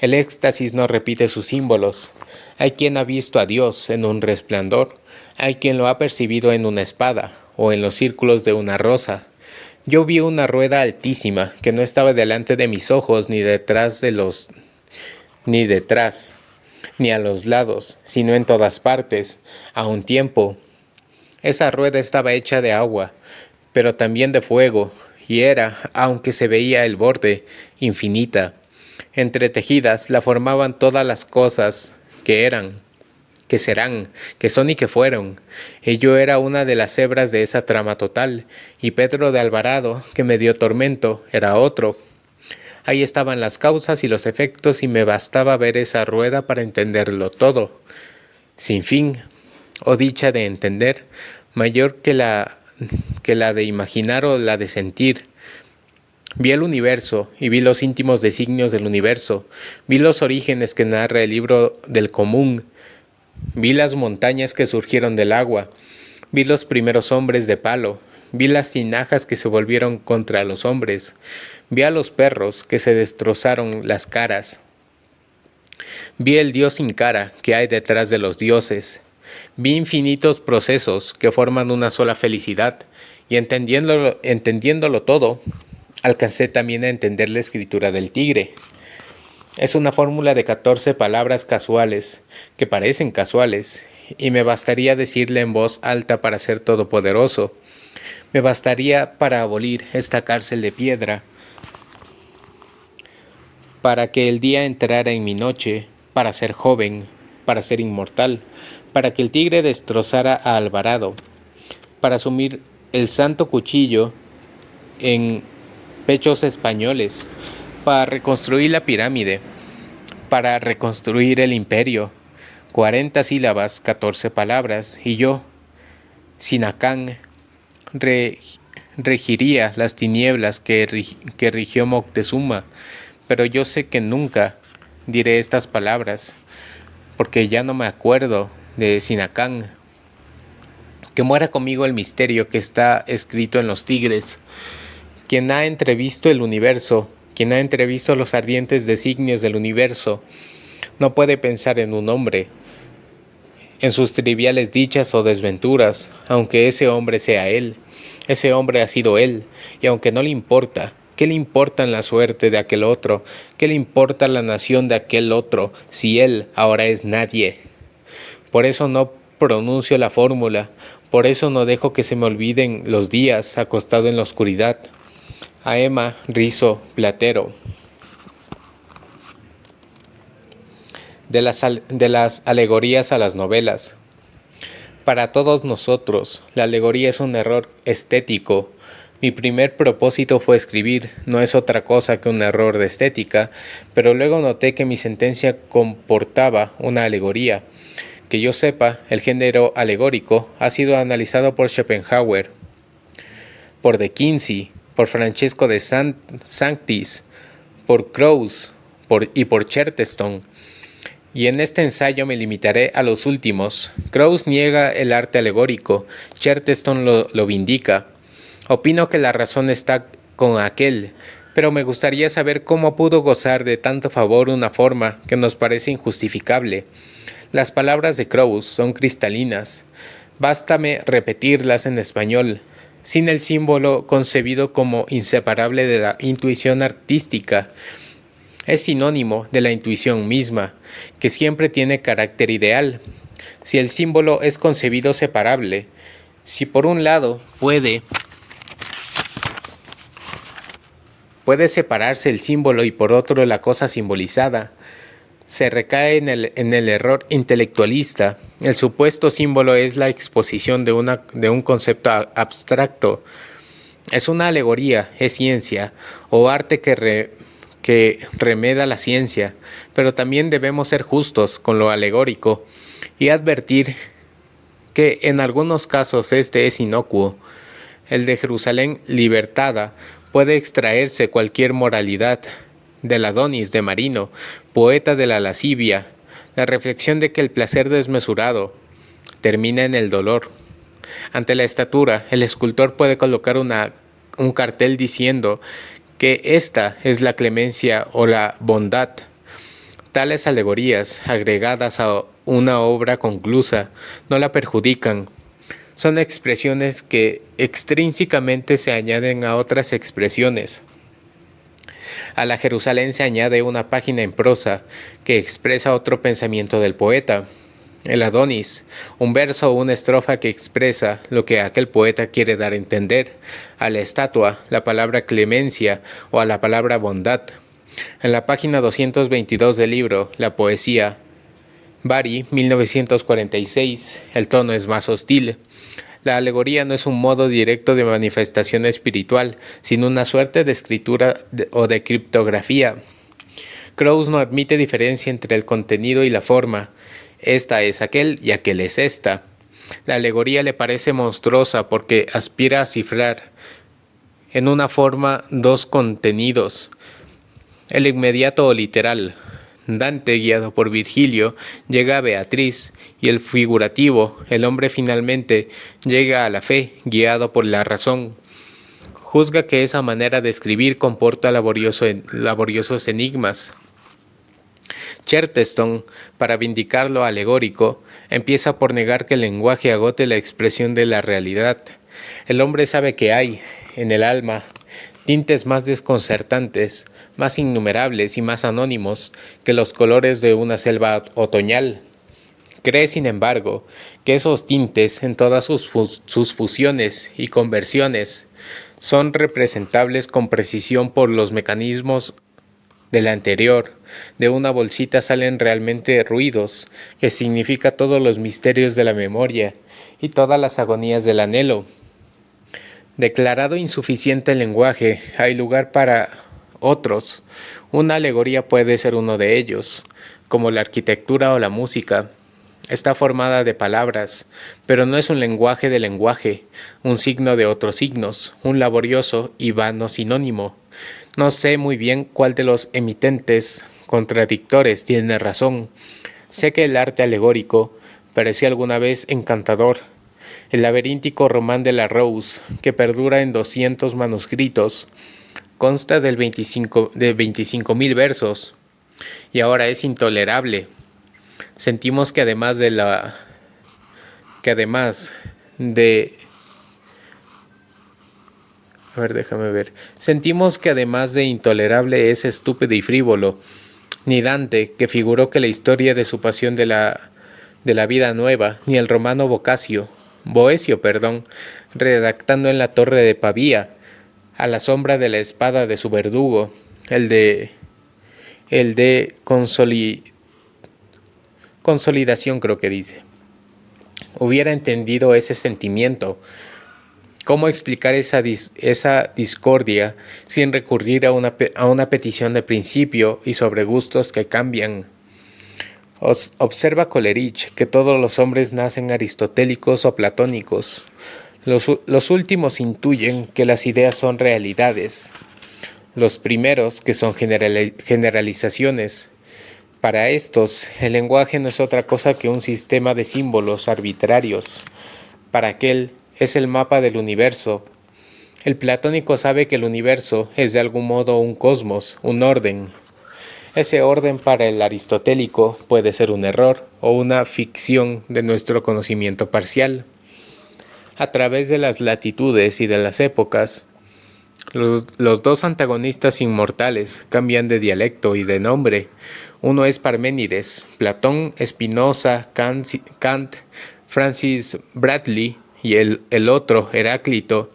El éxtasis no repite sus símbolos. Hay quien ha visto a Dios en un resplandor, hay quien lo ha percibido en una espada o en los círculos de una rosa. Yo vi una rueda altísima que no estaba delante de mis ojos ni detrás, ni a los lados, sino en todas partes, a un tiempo. Esa rueda estaba hecha de agua, pero también de fuego, y era, aunque se veía el borde, infinita. Entretejidas la formaban todas las cosas que eran, que serán, que son y que fueron. Y yo era una de las hebras de esa trama total, y Pedro de Alvarado, que me dio tormento, era otro. Ahí estaban las causas y los efectos, y me bastaba ver esa rueda para entenderlo todo. Sin fin, oh dicha de entender, mayor que la de imaginar o la de sentir. Vi el universo y vi los íntimos designios del universo, vi los orígenes que narra el libro del común, vi las montañas que surgieron del agua, vi los primeros hombres de palo, vi las tinajas que se volvieron contra los hombres, vi a los perros que se destrozaron las caras, vi el Dios sin cara que hay detrás de los dioses, vi infinitos procesos que forman una sola felicidad, y entendiéndolo todo, alcancé también a entender la escritura del tigre. Es una fórmula de 14 palabras casuales, que parecen casuales, y me bastaría decirle en voz alta para ser todopoderoso. Me bastaría para abolir esta cárcel de piedra, para que el día entrara en mi noche, para ser joven, para ser inmortal, para que el tigre destrozara a Alvarado, para asumir el santo cuchillo en pechos españoles, para reconstruir la pirámide, para reconstruir el imperio. 40 sílabas, 14 palabras, y yo, Sinacán, regiría las tinieblas que rigió Moctezuma, pero yo sé que nunca diré estas palabras, porque ya no me acuerdo de Sinacán. Que muera conmigo el misterio que está escrito en los tigres. Quien ha entrevisto el universo, quien ha entrevisto los ardientes designios del universo, no puede pensar en un hombre, en sus triviales dichas o desventuras, aunque ese hombre sea él. Ese hombre ha sido él, y aunque no le importa, ¿qué le importa la suerte de aquel otro? ¿Qué le importa la nación de aquel otro, si él ahora es nadie? Por eso no pronuncio la fórmula, por eso no dejo que se me olviden los días acostado en la oscuridad. Aema Rizo Platero. De las alegorías a las novelas. Para todos nosotros, la alegoría es un error estético. Mi primer propósito fue escribir, no es otra cosa que un error de estética, pero luego noté que mi sentencia comportaba una alegoría. Que yo sepa, el género alegórico ha sido analizado por Schopenhauer, por De Quincey, por Francesco de Sanctis, por Krauss y por Chesterton. Y en este ensayo me limitaré a los últimos. Krauss niega el arte alegórico, Chesterton lo vindica. Opino que la razón está con aquel, pero me gustaría saber cómo pudo gozar de tanto favor una forma que nos parece injustificable. Las palabras de Krauss son cristalinas. Bástame repetirlas en español, sin el símbolo concebido como inseparable de la intuición artística. Es sinónimo de la intuición misma, que siempre tiene carácter ideal. Si el símbolo es concebido separable, si por un lado puede separarse el símbolo y por otro la cosa simbolizada, se recae en el error intelectualista. El supuesto símbolo es la exposición de un concepto abstracto. Es una alegoría, es ciencia, o arte que remeda la ciencia, pero también debemos ser justos con lo alegórico y advertir que en algunos casos este es inocuo. El de Jerusalén libertada puede extraerse cualquier moralidad. Del Adonis de Marino, poeta de la lascivia, la reflexión de que el placer desmesurado termina en el dolor. Ante la estatura, el escultor puede colocar un cartel diciendo que esta es la clemencia o la bondad. Tales alegorías, agregadas a una obra conclusa, no la perjudican. Son expresiones que extrínsecamente se añaden a otras expresiones. A la Jerusalén se añade una página en prosa que expresa otro pensamiento del poeta. El Adonis, un verso o una estrofa que expresa lo que aquel poeta quiere dar a entender. A la estatua, la palabra clemencia o a la palabra bondad. En la página 222 del libro, la poesía, Bari, 1946, el tono es más hostil. La alegoría no es un modo directo de manifestación espiritual, sino una suerte de escritura o de criptografía. Krauss no admite diferencia entre el contenido y la forma. Esta es aquel y aquel es esta. La alegoría le parece monstruosa porque aspira a cifrar en una forma dos contenidos, el inmediato o literal. Dante, guiado por Virgilio, llega a Beatriz, y el figurativo, el hombre finalmente, llega a la fe, guiado por la razón. Juzga que esa manera de escribir comporta laboriosos enigmas. Chesterton, para vindicar lo alegórico, empieza por negar que el lenguaje agote la expresión de la realidad. El hombre sabe que hay, en el alma, tintes más desconcertantes, más innumerables y más anónimos que los colores de una selva otoñal. Cree, sin embargo, que esos tintes, en todas sus fusiones y conversiones, son representables con precisión por los mecanismos del anterior. De una bolsita salen realmente ruidos, que significa todos los misterios de la memoria y todas las agonías del anhelo. Declarado insuficiente el lenguaje, hay lugar para otros. Una alegoría puede ser uno de ellos, como la arquitectura o la música. Está formada de palabras, pero no es un lenguaje de lenguaje, un signo de otros signos, un laborioso y vano sinónimo. No sé muy bien cuál de los emitentes contradictores tiene razón. Sé que el arte alegórico pareció alguna vez encantador. El laberíntico román de la Rose, que perdura en 200 manuscritos, consta de 25.000 versos, y ahora es intolerable. Sentimos que además de intolerable es estúpido y frívolo. Ni Dante, que figuró que la historia de su pasión de la vida nueva, ni el romano Boecio, redactando en la torre de Pavía, a la sombra de la espada de su verdugo, el de consolidación creo que dice, hubiera entendido ese sentimiento. ¿Cómo explicar esa discordia sin recurrir a una petición de principio y sobre gustos que cambian? Observa Coleridge que todos los hombres nacen aristotélicos o platónicos. Los últimos intuyen que las ideas son realidades. Los primeros que son generalizaciones. Para estos, el lenguaje no es otra cosa que un sistema de símbolos arbitrarios. Para aquel, es el mapa del universo. El platónico sabe que el universo es de algún modo un cosmos, un orden. Ese orden para el aristotélico puede ser un error o una ficción de nuestro conocimiento parcial. A través de las latitudes y de las épocas, los dos antagonistas inmortales cambian de dialecto y de nombre. Uno es Parménides, Platón, Spinoza, Kant, Francis Bradley, y el otro, Heráclito,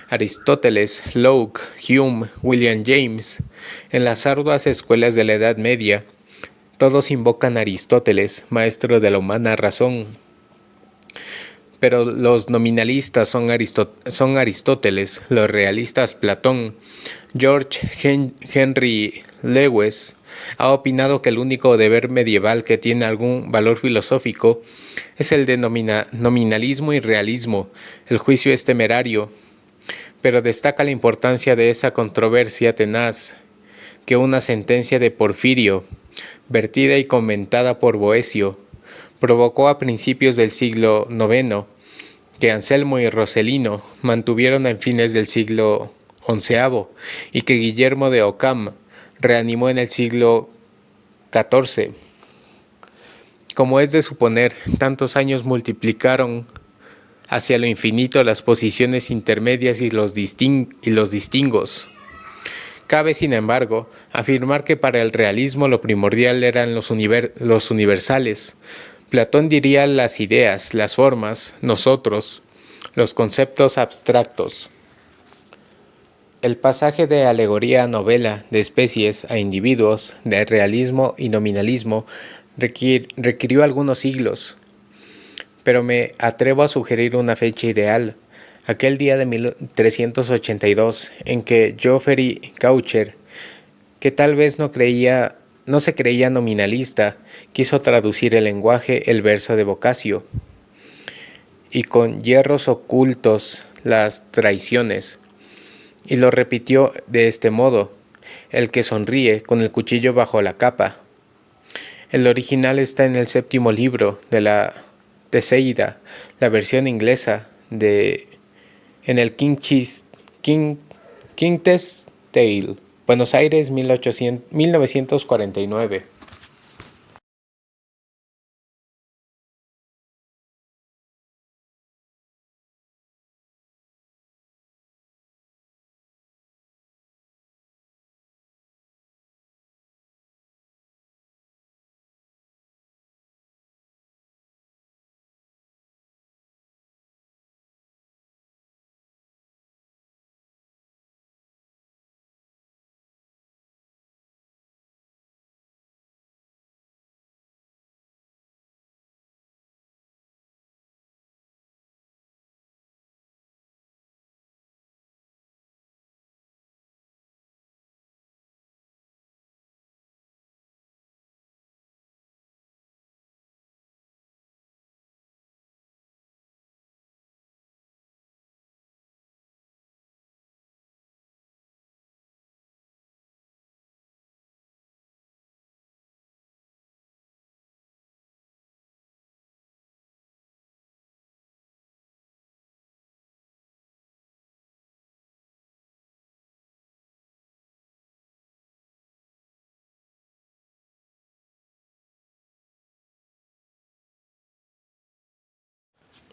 Aristóteles, Locke, Hume, William James. En las arduas escuelas de la Edad Media, todos invocan a Aristóteles, maestro de la humana razón. Pero los nominalistas son Aristóteles, los realistas Platón. George Henry Lewes ha opinado que el único deber medieval que tiene algún valor filosófico es el de nominalismo y realismo. El juicio es temerario, pero destaca la importancia de esa controversia tenaz que una sentencia de Porfirio, vertida y comentada por Boecio, provocó a principios del siglo IX, que Anselmo y Roselino mantuvieron en fines del siglo XI y que Guillermo de Ockham reanimó en el siglo 14. Como es de suponer, tantos años multiplicaron hacia lo infinito las posiciones intermedias y los distingos. Cabe, sin embargo, afirmar que para el realismo lo primordial eran los universales. Platón diría las ideas, las formas, nosotros, los conceptos abstractos. El pasaje de alegoría a novela, de especies a individuos, de realismo y nominalismo, requirió algunos siglos, pero me atrevo a sugerir una fecha ideal, aquel día de 1382, en que Geoffrey Chaucer, que tal vez no se creía nominalista, quiso traducir el lenguaje, el verso de Boccaccio, y con hierros ocultos las traiciones, y lo repitió de este modo: el que sonríe con el cuchillo bajo la capa. El original está en el 7º libro de la Teseida, la versión inglesa en el King's Tale, Buenos Aires, 1949.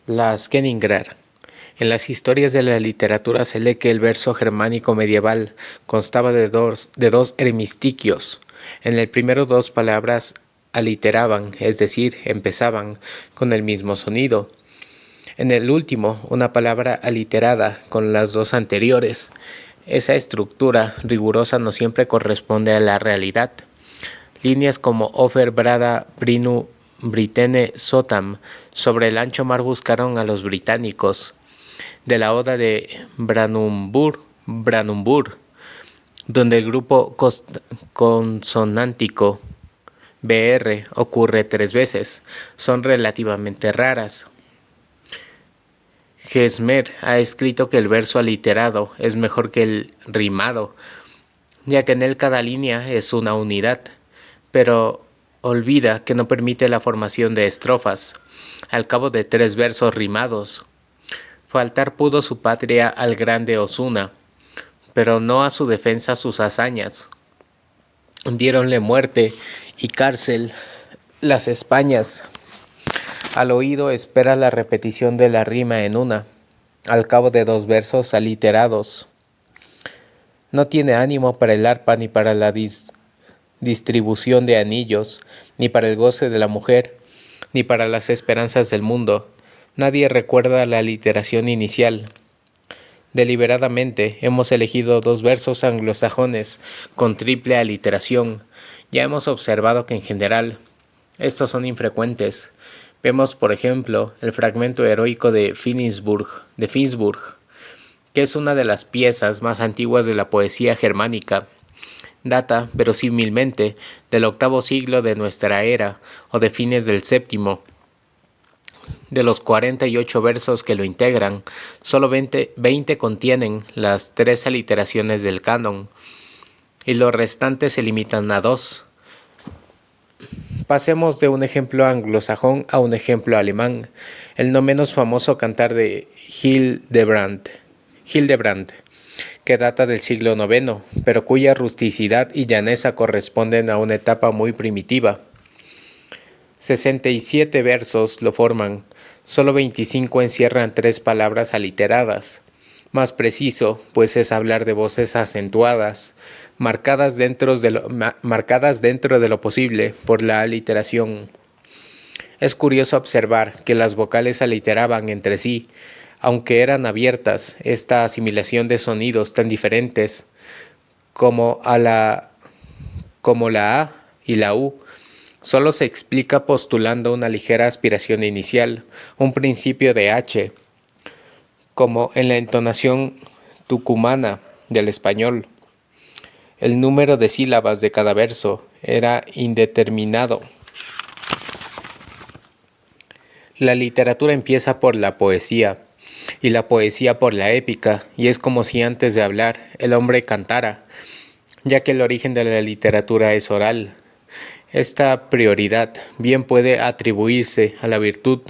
Las Keningrar. En las historias de la literatura se lee que el verso germánico medieval constaba de dos hemistiquios. En el primero, dos palabras aliteraban, es decir, empezaban con el mismo sonido. En el último, una palabra aliterada con las dos anteriores. Esa estructura rigurosa no siempre corresponde a la realidad. Líneas como Ofer, Brada, Brinu, Britene, Sotam, sobre el ancho mar buscaron a los británicos. De la oda de Branumbur, donde el grupo consonántico BR ocurre 3 veces, son relativamente raras. Gesmer ha escrito que el verso aliterado es mejor que el rimado, ya que en él cada línea es una unidad, pero olvida que no permite la formación de estrofas, al cabo de 3 versos rimados. Faltar pudo su patria al grande Osuna, pero no a su defensa sus hazañas. Diéronle muerte y cárcel las Españas. Al oído espera la repetición de la rima en una, al cabo de 2 versos aliterados. No tiene ánimo para el arpa ni para la distribución de anillos, ni para el goce de la mujer, ni para las esperanzas del mundo. Nadie recuerda la aliteración inicial. Deliberadamente hemos elegido 2 versos anglosajones con triple aliteración. Ya hemos observado que en general estos son infrecuentes. Vemos, por ejemplo, el fragmento heroico de Finnsburg, que es una de las piezas más antiguas de la poesía germánica. Data, verosímilmente, del 8º siglo de nuestra era o de fines del 7º. De los 48 versos que lo integran, solo 20 contienen las 3 aliteraciones del canon, y los restantes se limitan a 2. Pasemos de un ejemplo anglosajón a un ejemplo alemán, el no menos famoso cantar de Hildebrand, que data del siglo IX, pero cuya rusticidad y llaneza corresponden a una etapa muy primitiva. 67 versos lo forman, solo 25 encierran 3 palabras aliteradas. Más preciso, pues es hablar de voces acentuadas, marcadas dentro de lo posible por la aliteración. Es curioso observar que las vocales aliteraban entre sí, aunque eran abiertas. Esta asimilación de sonidos tan diferentes como la A y la U solo se explica postulando una ligera aspiración inicial, un principio de H, como en la entonación tucumana del español. El número de sílabas de cada verso era indeterminado. La literatura empieza por la poesía, y la poesía por la épica, y es como si antes de hablar el hombre cantara, ya que el origen de la literatura es oral. Esta prioridad bien puede atribuirse a la virtud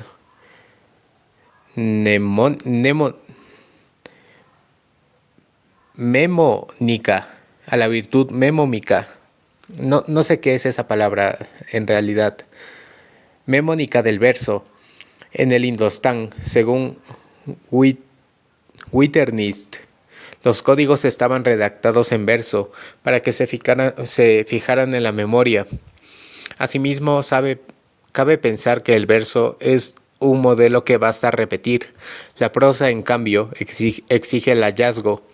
memónica, a la virtud memómica. No sé qué es esa palabra en realidad. Memónica del verso. En el Indostán, según Witernist, los códigos estaban redactados en verso para que se fijaran en la memoria. Asimismo, cabe pensar que el verso es un modelo que basta repetir. La prosa, en cambio, exige el hallazgo,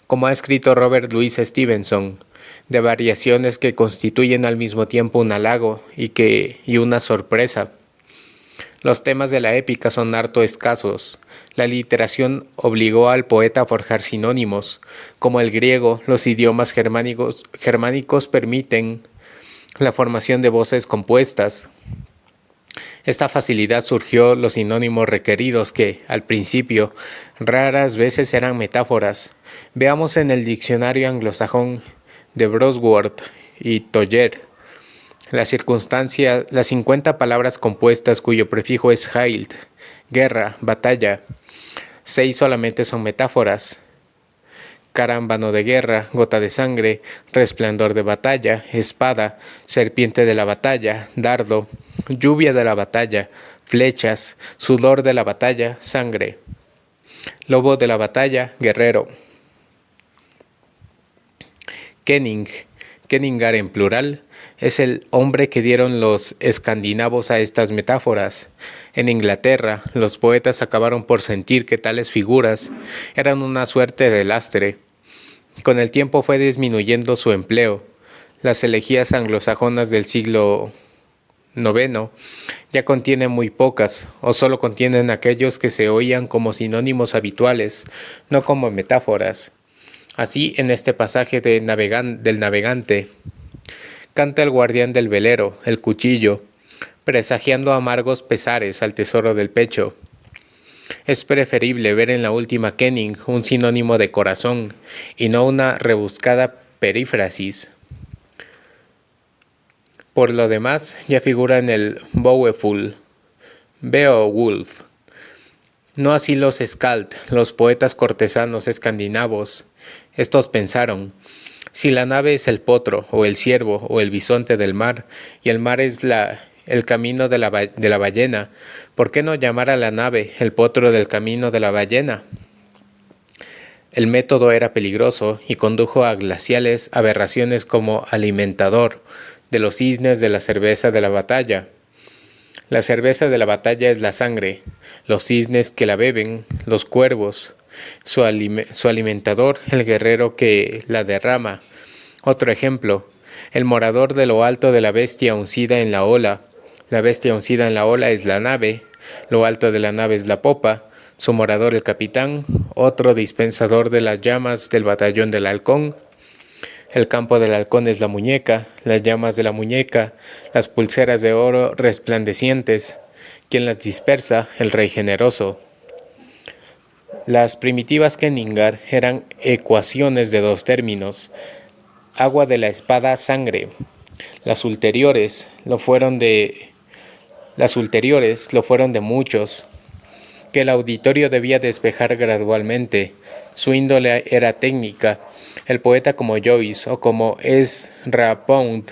como ha escrito Robert Louis Stevenson, de variaciones que constituyen al mismo tiempo un halago y una sorpresa. Los temas de la épica son harto escasos. La literación obligó al poeta a forjar sinónimos. Como el griego, los idiomas germánicos permiten la formación de voces compuestas. Esta facilidad surgió los sinónimos requeridos que, al principio, raras veces eran metáforas. Veamos en el diccionario anglosajón de Brosworth y Toller las 50 palabras compuestas cuyo prefijo es heilt, guerra, batalla. 6 solamente son metáforas: carámbano de guerra, gota de sangre, resplandor de batalla, espada, serpiente de la batalla, dardo, lluvia de la batalla, flechas, sudor de la batalla, sangre, lobo de la batalla, guerrero. Kenningar en plural es el hombre que dieron los escandinavos a estas metáforas. En Inglaterra, los poetas acabaron por sentir que tales figuras eran una suerte de lastre. Con el tiempo fue disminuyendo su empleo. Las elegías anglosajonas del siglo IX ya contienen muy pocas, o solo contienen aquellos que se oían como sinónimos habituales, no como metáforas. Así, en este pasaje del navegante, canta el guardián del velero, el cuchillo, presagiando amargos pesares al tesoro del pecho. Es preferible ver en la última Kenning un sinónimo de corazón y no una rebuscada perífrasis. Por lo demás, ya figura en el Beowulf. No así los Skald, los poetas cortesanos escandinavos. Estos pensaron: si la nave es el potro, o el ciervo, o el bisonte del mar, y el mar es el camino de la ballena, ¿por qué no llamar a la nave el potro del camino de la ballena? El método era peligroso y condujo a glaciales aberraciones como alimentador de los cisnes de la cerveza de la batalla. La cerveza de la batalla es la sangre, los cisnes que la beben, los cuervos, su alimentador, el guerrero que la derrama. Otro ejemplo: el morador de lo alto de la bestia uncida en la ola. La bestia uncida en la ola es la nave, lo alto de la nave es la popa, su morador el capitán, otro dispensador de las llamas del batallón del halcón. El campo del halcón es la muñeca, las llamas de la muñeca, las pulseras de oro resplandecientes. Quien las dispersa, el rey generoso. Las primitivas Kenningar eran ecuaciones de dos términos: agua de la espada, sangre. Las ulteriores lo fueron de muchos, que el auditorio debía despejar gradualmente. Su índole era técnica. El poeta como Joyce o como Ezra Pound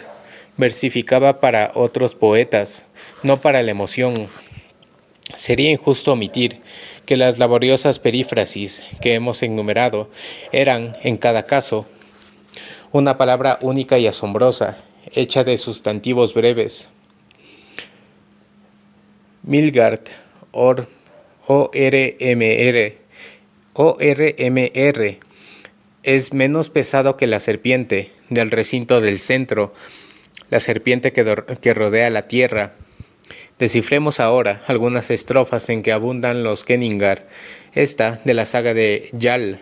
versificaba para otros poetas, no para la emoción. Sería injusto omitir que las laboriosas perífrasis que hemos enumerado eran, en cada caso, una palabra única y asombrosa, hecha de sustantivos breves. Milgard, ORMR, es menos pesado que la serpiente del recinto del centro, la serpiente que rodea la tierra. Descifremos ahora algunas estrofas en que abundan los Kenningar, esta de la saga de Jarl.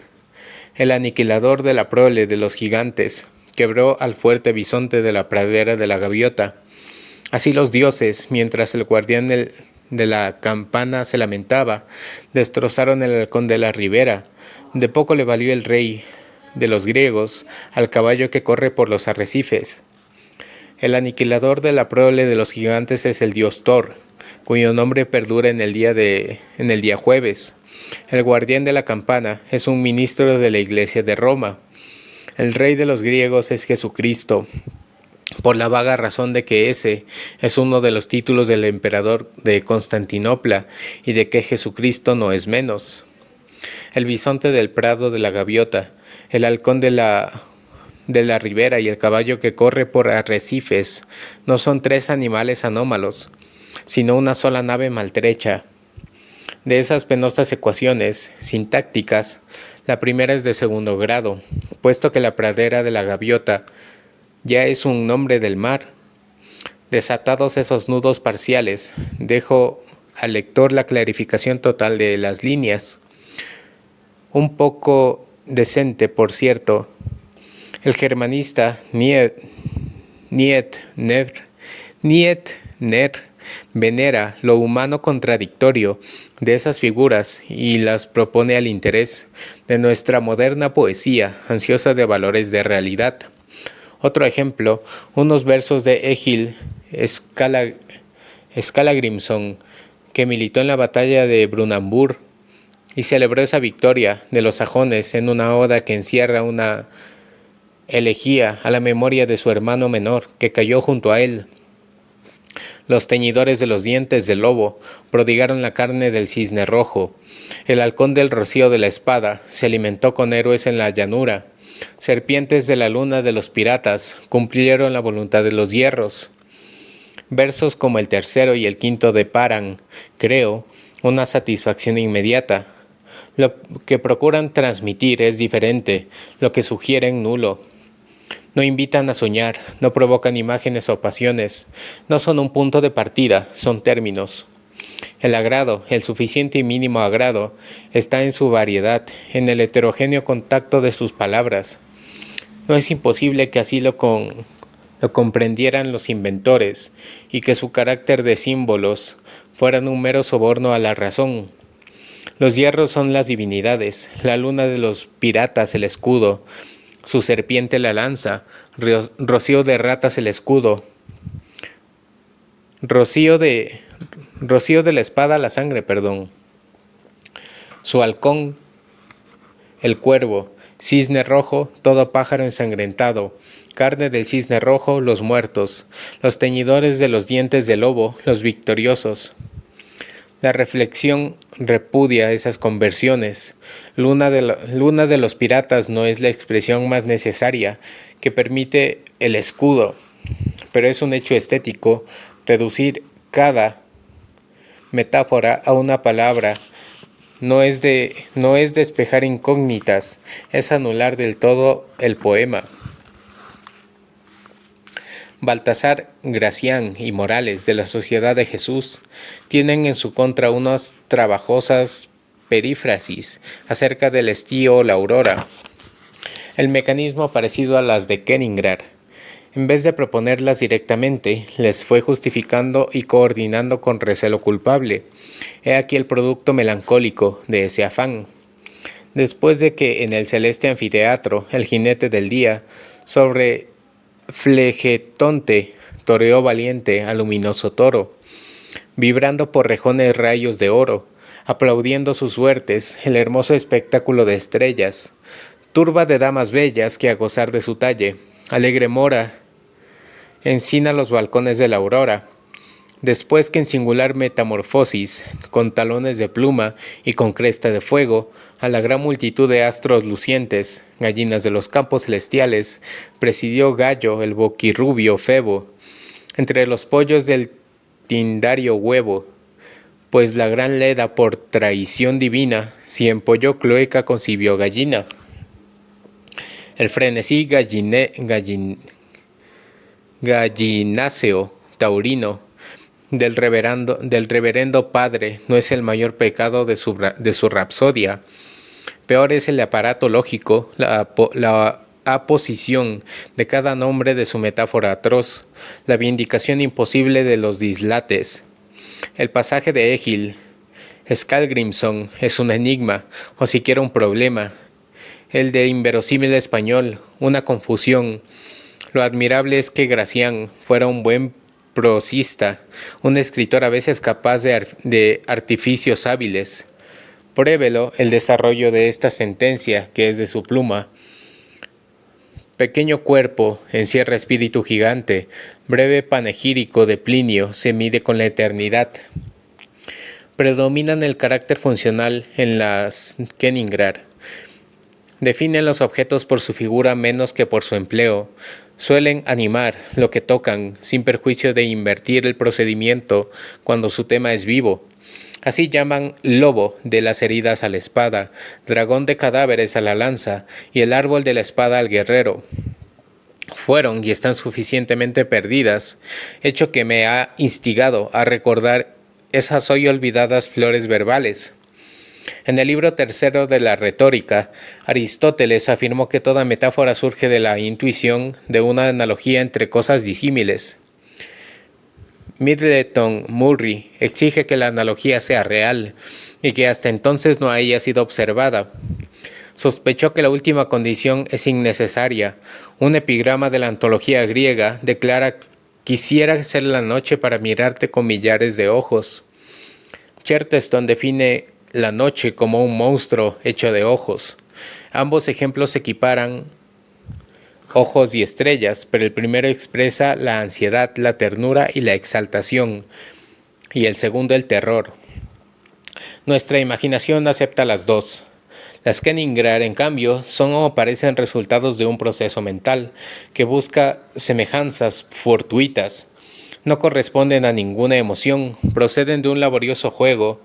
El aniquilador de la prole de los gigantes quebró al fuerte bisonte de la pradera de la gaviota. Así los dioses, mientras el guardián de la campana se lamentaba, destrozaron el halcón de la ribera. De poco le valió el rey de los griegos al caballo que corre por los arrecifes. El aniquilador de la prole de los gigantes es el dios Thor, cuyo nombre perdura en el día jueves. El guardián de la campana es un ministro de la Iglesia de Roma. El rey de los griegos es Jesucristo, por la vaga razón de que ese es uno de los títulos del emperador de Constantinopla y de que Jesucristo no es menos. El bisonte del prado de la gaviota, el halcón de la ribera y el caballo que corre por arrecifes no son tres animales anómalos, sino una sola nave maltrecha. De esas penosas ecuaciones sintácticas, la primera es de segundo grado, puesto que la pradera de la gaviota ya es un nombre del mar. Desatados esos nudos parciales, dejo al lector la clarificación total de las líneas. Un poco decente, por cierto. El germanista Nietner venera lo humano contradictorio de esas figuras y las propone al interés de nuestra moderna poesía, ansiosa de valores de realidad. Otro ejemplo, unos versos de Egil Skallagrimson, que militó en la batalla de Brunanburh y celebró esa victoria de los sajones en una oda que encierra una elegía a la memoria de su hermano menor que cayó junto a él. Los teñidores de los dientes del lobo prodigaron la carne del cisne rojo. El halcón del rocío de la espada se alimentó con héroes en la llanura. Serpientes de la luna de los piratas cumplieron la voluntad de los hierros. Versos como el tercero y el quinto deparan, creo, una satisfacción inmediata. Lo que procuran transmitir es diferente, lo que sugieren nulo. No invitan a soñar, no provocan imágenes o pasiones, no son un punto de partida, son términos. El agrado, el suficiente y mínimo agrado, está en su variedad, en el heterogéneo contacto de sus palabras. No es imposible que así lo comprendieran los inventores y que su carácter de símbolos fueran un mero soborno a la razón. Los hierros son las divinidades, la luna de los piratas el escudo, su serpiente la lanza, rocío de ratas el escudo, rocío de la espada la sangre, su halcón el cuervo, cisne rojo, todo pájaro ensangrentado, carne del cisne rojo, los muertos, los teñidores de los dientes del lobo, los victoriosos. La reflexión repudia esas conversiones. Luna de los piratas no es la expresión más necesaria que permite el escudo, pero es un hecho estético reducir cada metáfora a una palabra. No es despejar incógnitas, es anular del todo el poema. Baltasar Gracián y Morales de la Sociedad de Jesús tienen en su contra unas trabajosas perífrasis acerca del estío o la aurora. El mecanismo parecido a las de Kenningar. En vez de proponerlas directamente, les fue justificando y coordinando con recelo culpable. He aquí el producto melancólico de ese afán. Después de que en el celeste anfiteatro, el jinete del día, sobre Flegetonte toreó valiente al luminoso toro, vibrando por rejones rayos de oro, aplaudiendo sus suertes, el hermoso espectáculo de estrellas, turba de damas bellas que a gozar de su talle, alegre mora, encina los balcones de la aurora, después que en singular metamorfosis, con talones de pluma y con cresta de fuego, a la gran multitud de astros lucientes, gallinas de los campos celestiales, presidió Gallo el boquirrubio Febo, entre los pollos del tindario huevo, pues la gran Leda por traición divina, si empolló Cloeca concibió gallina. El frenesí gallináceo taurino del reverendo padre no es el mayor pecado de su rapsodia. Peor es el aparato lógico, la aposición de cada nombre de su metáfora atroz, la vindicación imposible de los dislates. El pasaje de Egil Skallgrímson es un enigma, o siquiera un problema. El de inverosímil español, una confusión. Lo admirable es que Gracián fuera un buen prosista, un escritor a veces capaz de artificios hábiles. Pruébelo el desarrollo de esta sentencia, que es de su pluma. Pequeño cuerpo encierra espíritu gigante, breve panegírico de Plinio se mide con la eternidad. Predominan el carácter funcional en las Keningrar. Definen los objetos por su figura menos que por su empleo. Suelen animar lo que tocan, sin perjuicio de invertir el procedimiento cuando su tema es vivo. Así llaman lobo de las heridas a la espada, dragón de cadáveres a la lanza y el árbol de la espada al guerrero. Fueron y están suficientemente perdidas, hecho que me ha instigado a recordar esas hoy olvidadas flores verbales. En el libro tercero de la retórica, Aristóteles afirmó que toda metáfora surge de la intuición de una analogía entre cosas disímiles. Middleton Murray exige que la analogía sea real y que hasta entonces no haya sido observada. Sospechó que la última condición es innecesaria. Un epigrama de la antología griega declara: quisiera ser la noche para mirarte con millares de ojos. Chesterton define la noche como un monstruo hecho de ojos. Ambos ejemplos equiparan ojos y estrellas, pero el primero expresa la ansiedad, la ternura y la exaltación, y el segundo el terror. Nuestra imaginación acepta las dos. Las Keningrar, en cambio, son o parecen resultados de un proceso mental que busca semejanzas fortuitas. No corresponden a ninguna emoción, proceden de un laborioso juego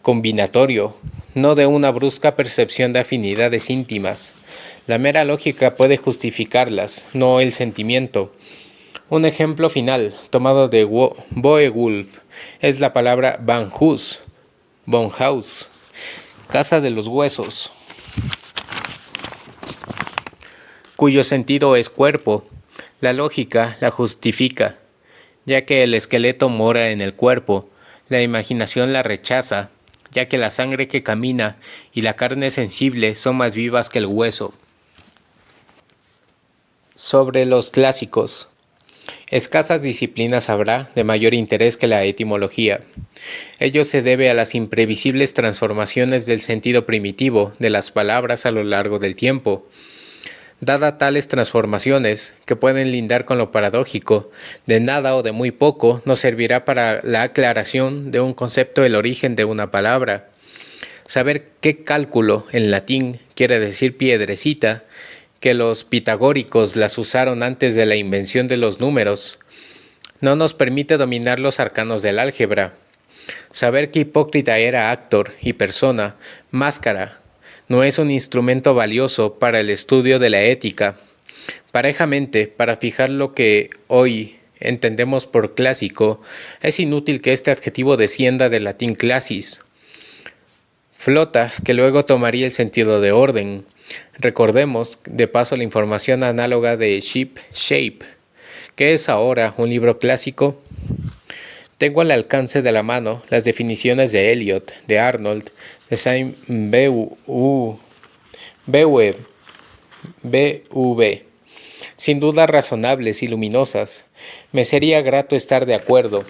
combinatorio, no de una brusca percepción de afinidades íntimas. La mera lógica puede justificarlas, no el sentimiento. Un ejemplo final, tomado de Beowulf, es la palabra Bonhaus, casa de los huesos, cuyo sentido es cuerpo. La lógica la justifica, ya que el esqueleto mora en el cuerpo. La imaginación la rechaza, ya que la sangre que camina y la carne sensible son más vivas que el hueso. Sobre los clásicos. Escasas disciplinas habrá de mayor interés que la etimología. Ello se debe a las imprevisibles transformaciones del sentido primitivo de las palabras a lo largo del tiempo. Dada tales transformaciones, que pueden lindar con lo paradójico, de nada o de muy poco nos servirá para la aclaración de un concepto el origen de una palabra. Saber qué cálculo en latín quiere decir piedrecita, que los pitagóricos las usaron antes de la invención de los números, no nos permite dominar los arcanos del álgebra. Saber que Hipócrita era actor y persona, máscara, no es un instrumento valioso para el estudio de la ética. Parejamente, para fijar lo que hoy entendemos por clásico, es inútil que este adjetivo descienda del latín classis, flota, que luego tomaría el sentido de orden. Recordemos, de paso, la información análoga de Ship Shape, que es ahora un libro clásico. Tengo al alcance de la mano las definiciones de Eliot, de Arnold, de Sainte-Beuve, sin duda razonables y luminosas. Me sería grato estar de acuerdo.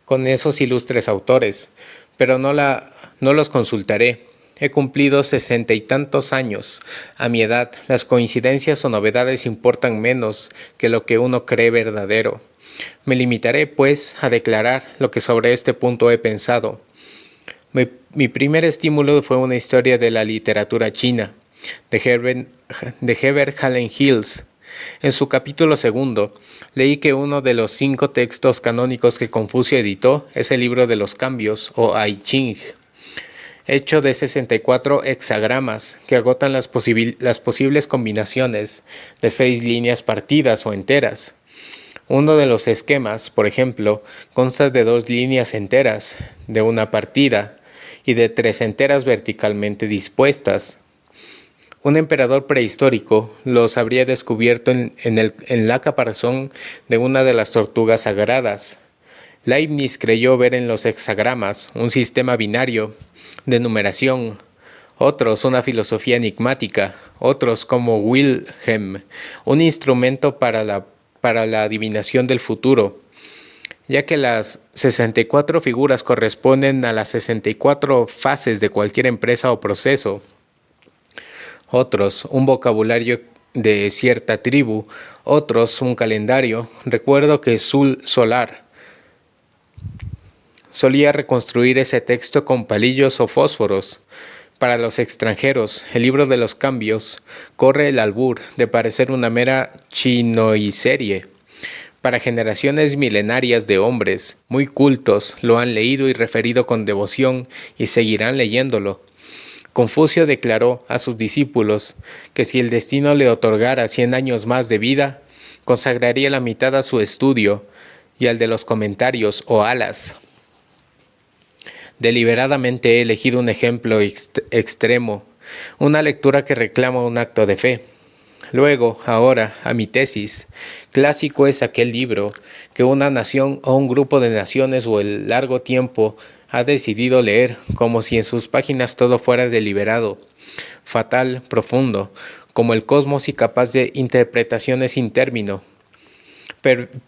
con esos ilustres autores, pero no los consultaré. He cumplido 60 y tantos años. A mi edad, las coincidencias o novedades importan menos que lo que uno cree verdadero. Me limitaré, pues, a declarar lo que sobre este punto he pensado. Mi primer estímulo fue una historia de la literatura china, de Herbert Allen Hills. En su capítulo segundo, leí que uno de los 5 textos canónicos que Confucio editó es el libro de los cambios, o I Ching, hecho de 64 hexagramas que agotan las posibles combinaciones de 6 líneas partidas o enteras. Uno de los esquemas, por ejemplo, consta de 2 líneas enteras de una partida y de 3 enteras verticalmente dispuestas. Un emperador prehistórico los habría descubierto en la caparazón de una de las tortugas sagradas. Leibniz creyó ver en los hexagramas un sistema binario de numeración, otros una filosofía enigmática, otros como Wilhelm, un instrumento para la adivinación del futuro, ya que las 64 figuras corresponden a las 64 fases de cualquier empresa o proceso. Otros, un vocabulario de cierta tribu, otros, un calendario. Recuerdo que Sul Solar solía reconstruir ese texto con palillos o fósforos. Para los extranjeros, el libro de los cambios corre el albur de parecer una mera chinoiserie. Para generaciones milenarias de hombres muy cultos lo han leído y referido con devoción y seguirán leyéndolo. Confucio declaró a sus discípulos que si el destino le otorgara 100 años más de vida, consagraría la mitad a su estudio y al de los comentarios o alas. Deliberadamente he elegido un ejemplo extremo, una lectura que reclama un acto de fe. Luego, ahora, a mi tesis. Clásico es aquel libro que una nación o un grupo de naciones o el largo tiempo ha decidido leer, como si en sus páginas todo fuera deliberado, fatal, profundo, como el cosmos y capaz de interpretaciones sin término.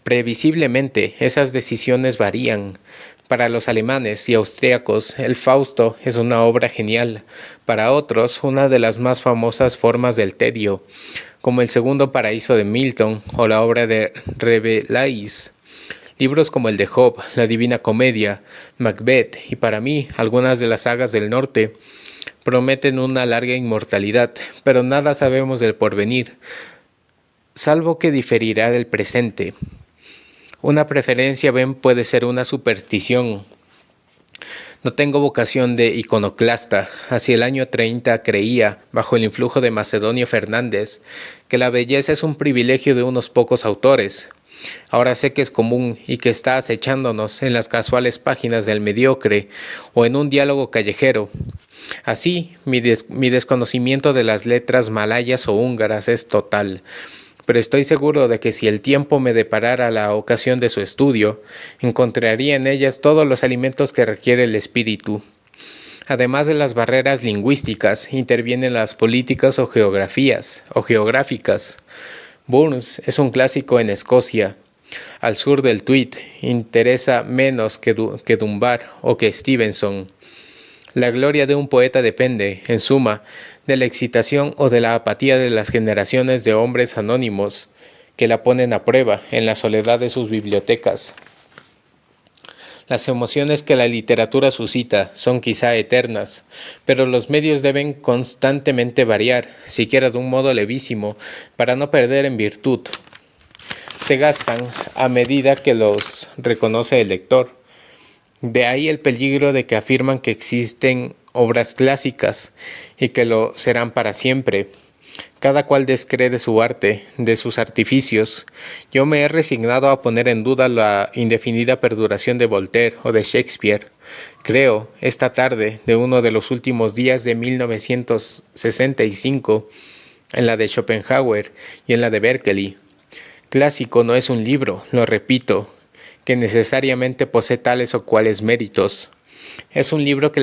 Previsiblemente, esas decisiones varían. Para los alemanes y austríacos, el Fausto es una obra genial. Para otros, una de las más famosas formas del tedio, como el Segundo Paraíso de Milton o la obra de Rabelais. Libros como el de Job, la Divina Comedia, Macbeth y para mí algunas de las sagas del norte prometen una larga inmortalidad, pero nada sabemos del porvenir, salvo que diferirá del presente. Una preferencia, ven, puede ser una superstición. No tengo vocación de iconoclasta. Hacia el año 30 creía, bajo el influjo de Macedonio Fernández, que la belleza es un privilegio de unos pocos autores. Ahora sé que es común y que está acechándonos en las casuales páginas del mediocre o en un diálogo callejero. Así, mi desconocimiento de las letras malayas o húngaras es total, pero estoy seguro de que si el tiempo me deparara la ocasión de su estudio, encontraría en ellas todos los alimentos que requiere el espíritu. Además de las barreras lingüísticas, intervienen las políticas o geográficas. Burns es un clásico en Escocia. Al sur del Tweed interesa menos que Dunbar o que Stevenson. La gloria de un poeta depende, en suma, de la excitación o de la apatía de las generaciones de hombres anónimos que la ponen a prueba en la soledad de sus bibliotecas. Las emociones que la literatura suscita son quizá eternas, pero los medios deben constantemente variar, siquiera de un modo levísimo, para no perder en virtud. Se gastan a medida que los reconoce el lector. De ahí el peligro de que afirman que existen obras clásicas y que lo serán para siempre. Cada cual descree de su arte, de sus artificios. Yo me he resignado a poner en duda la indefinida perduración de Voltaire o de Shakespeare. Creo, esta tarde de uno de los últimos días de 1965, en la de Schopenhauer y en la de Berkeley. Clásico no es un libro, lo repito, que necesariamente posee tales o cuales méritos. Es un libro que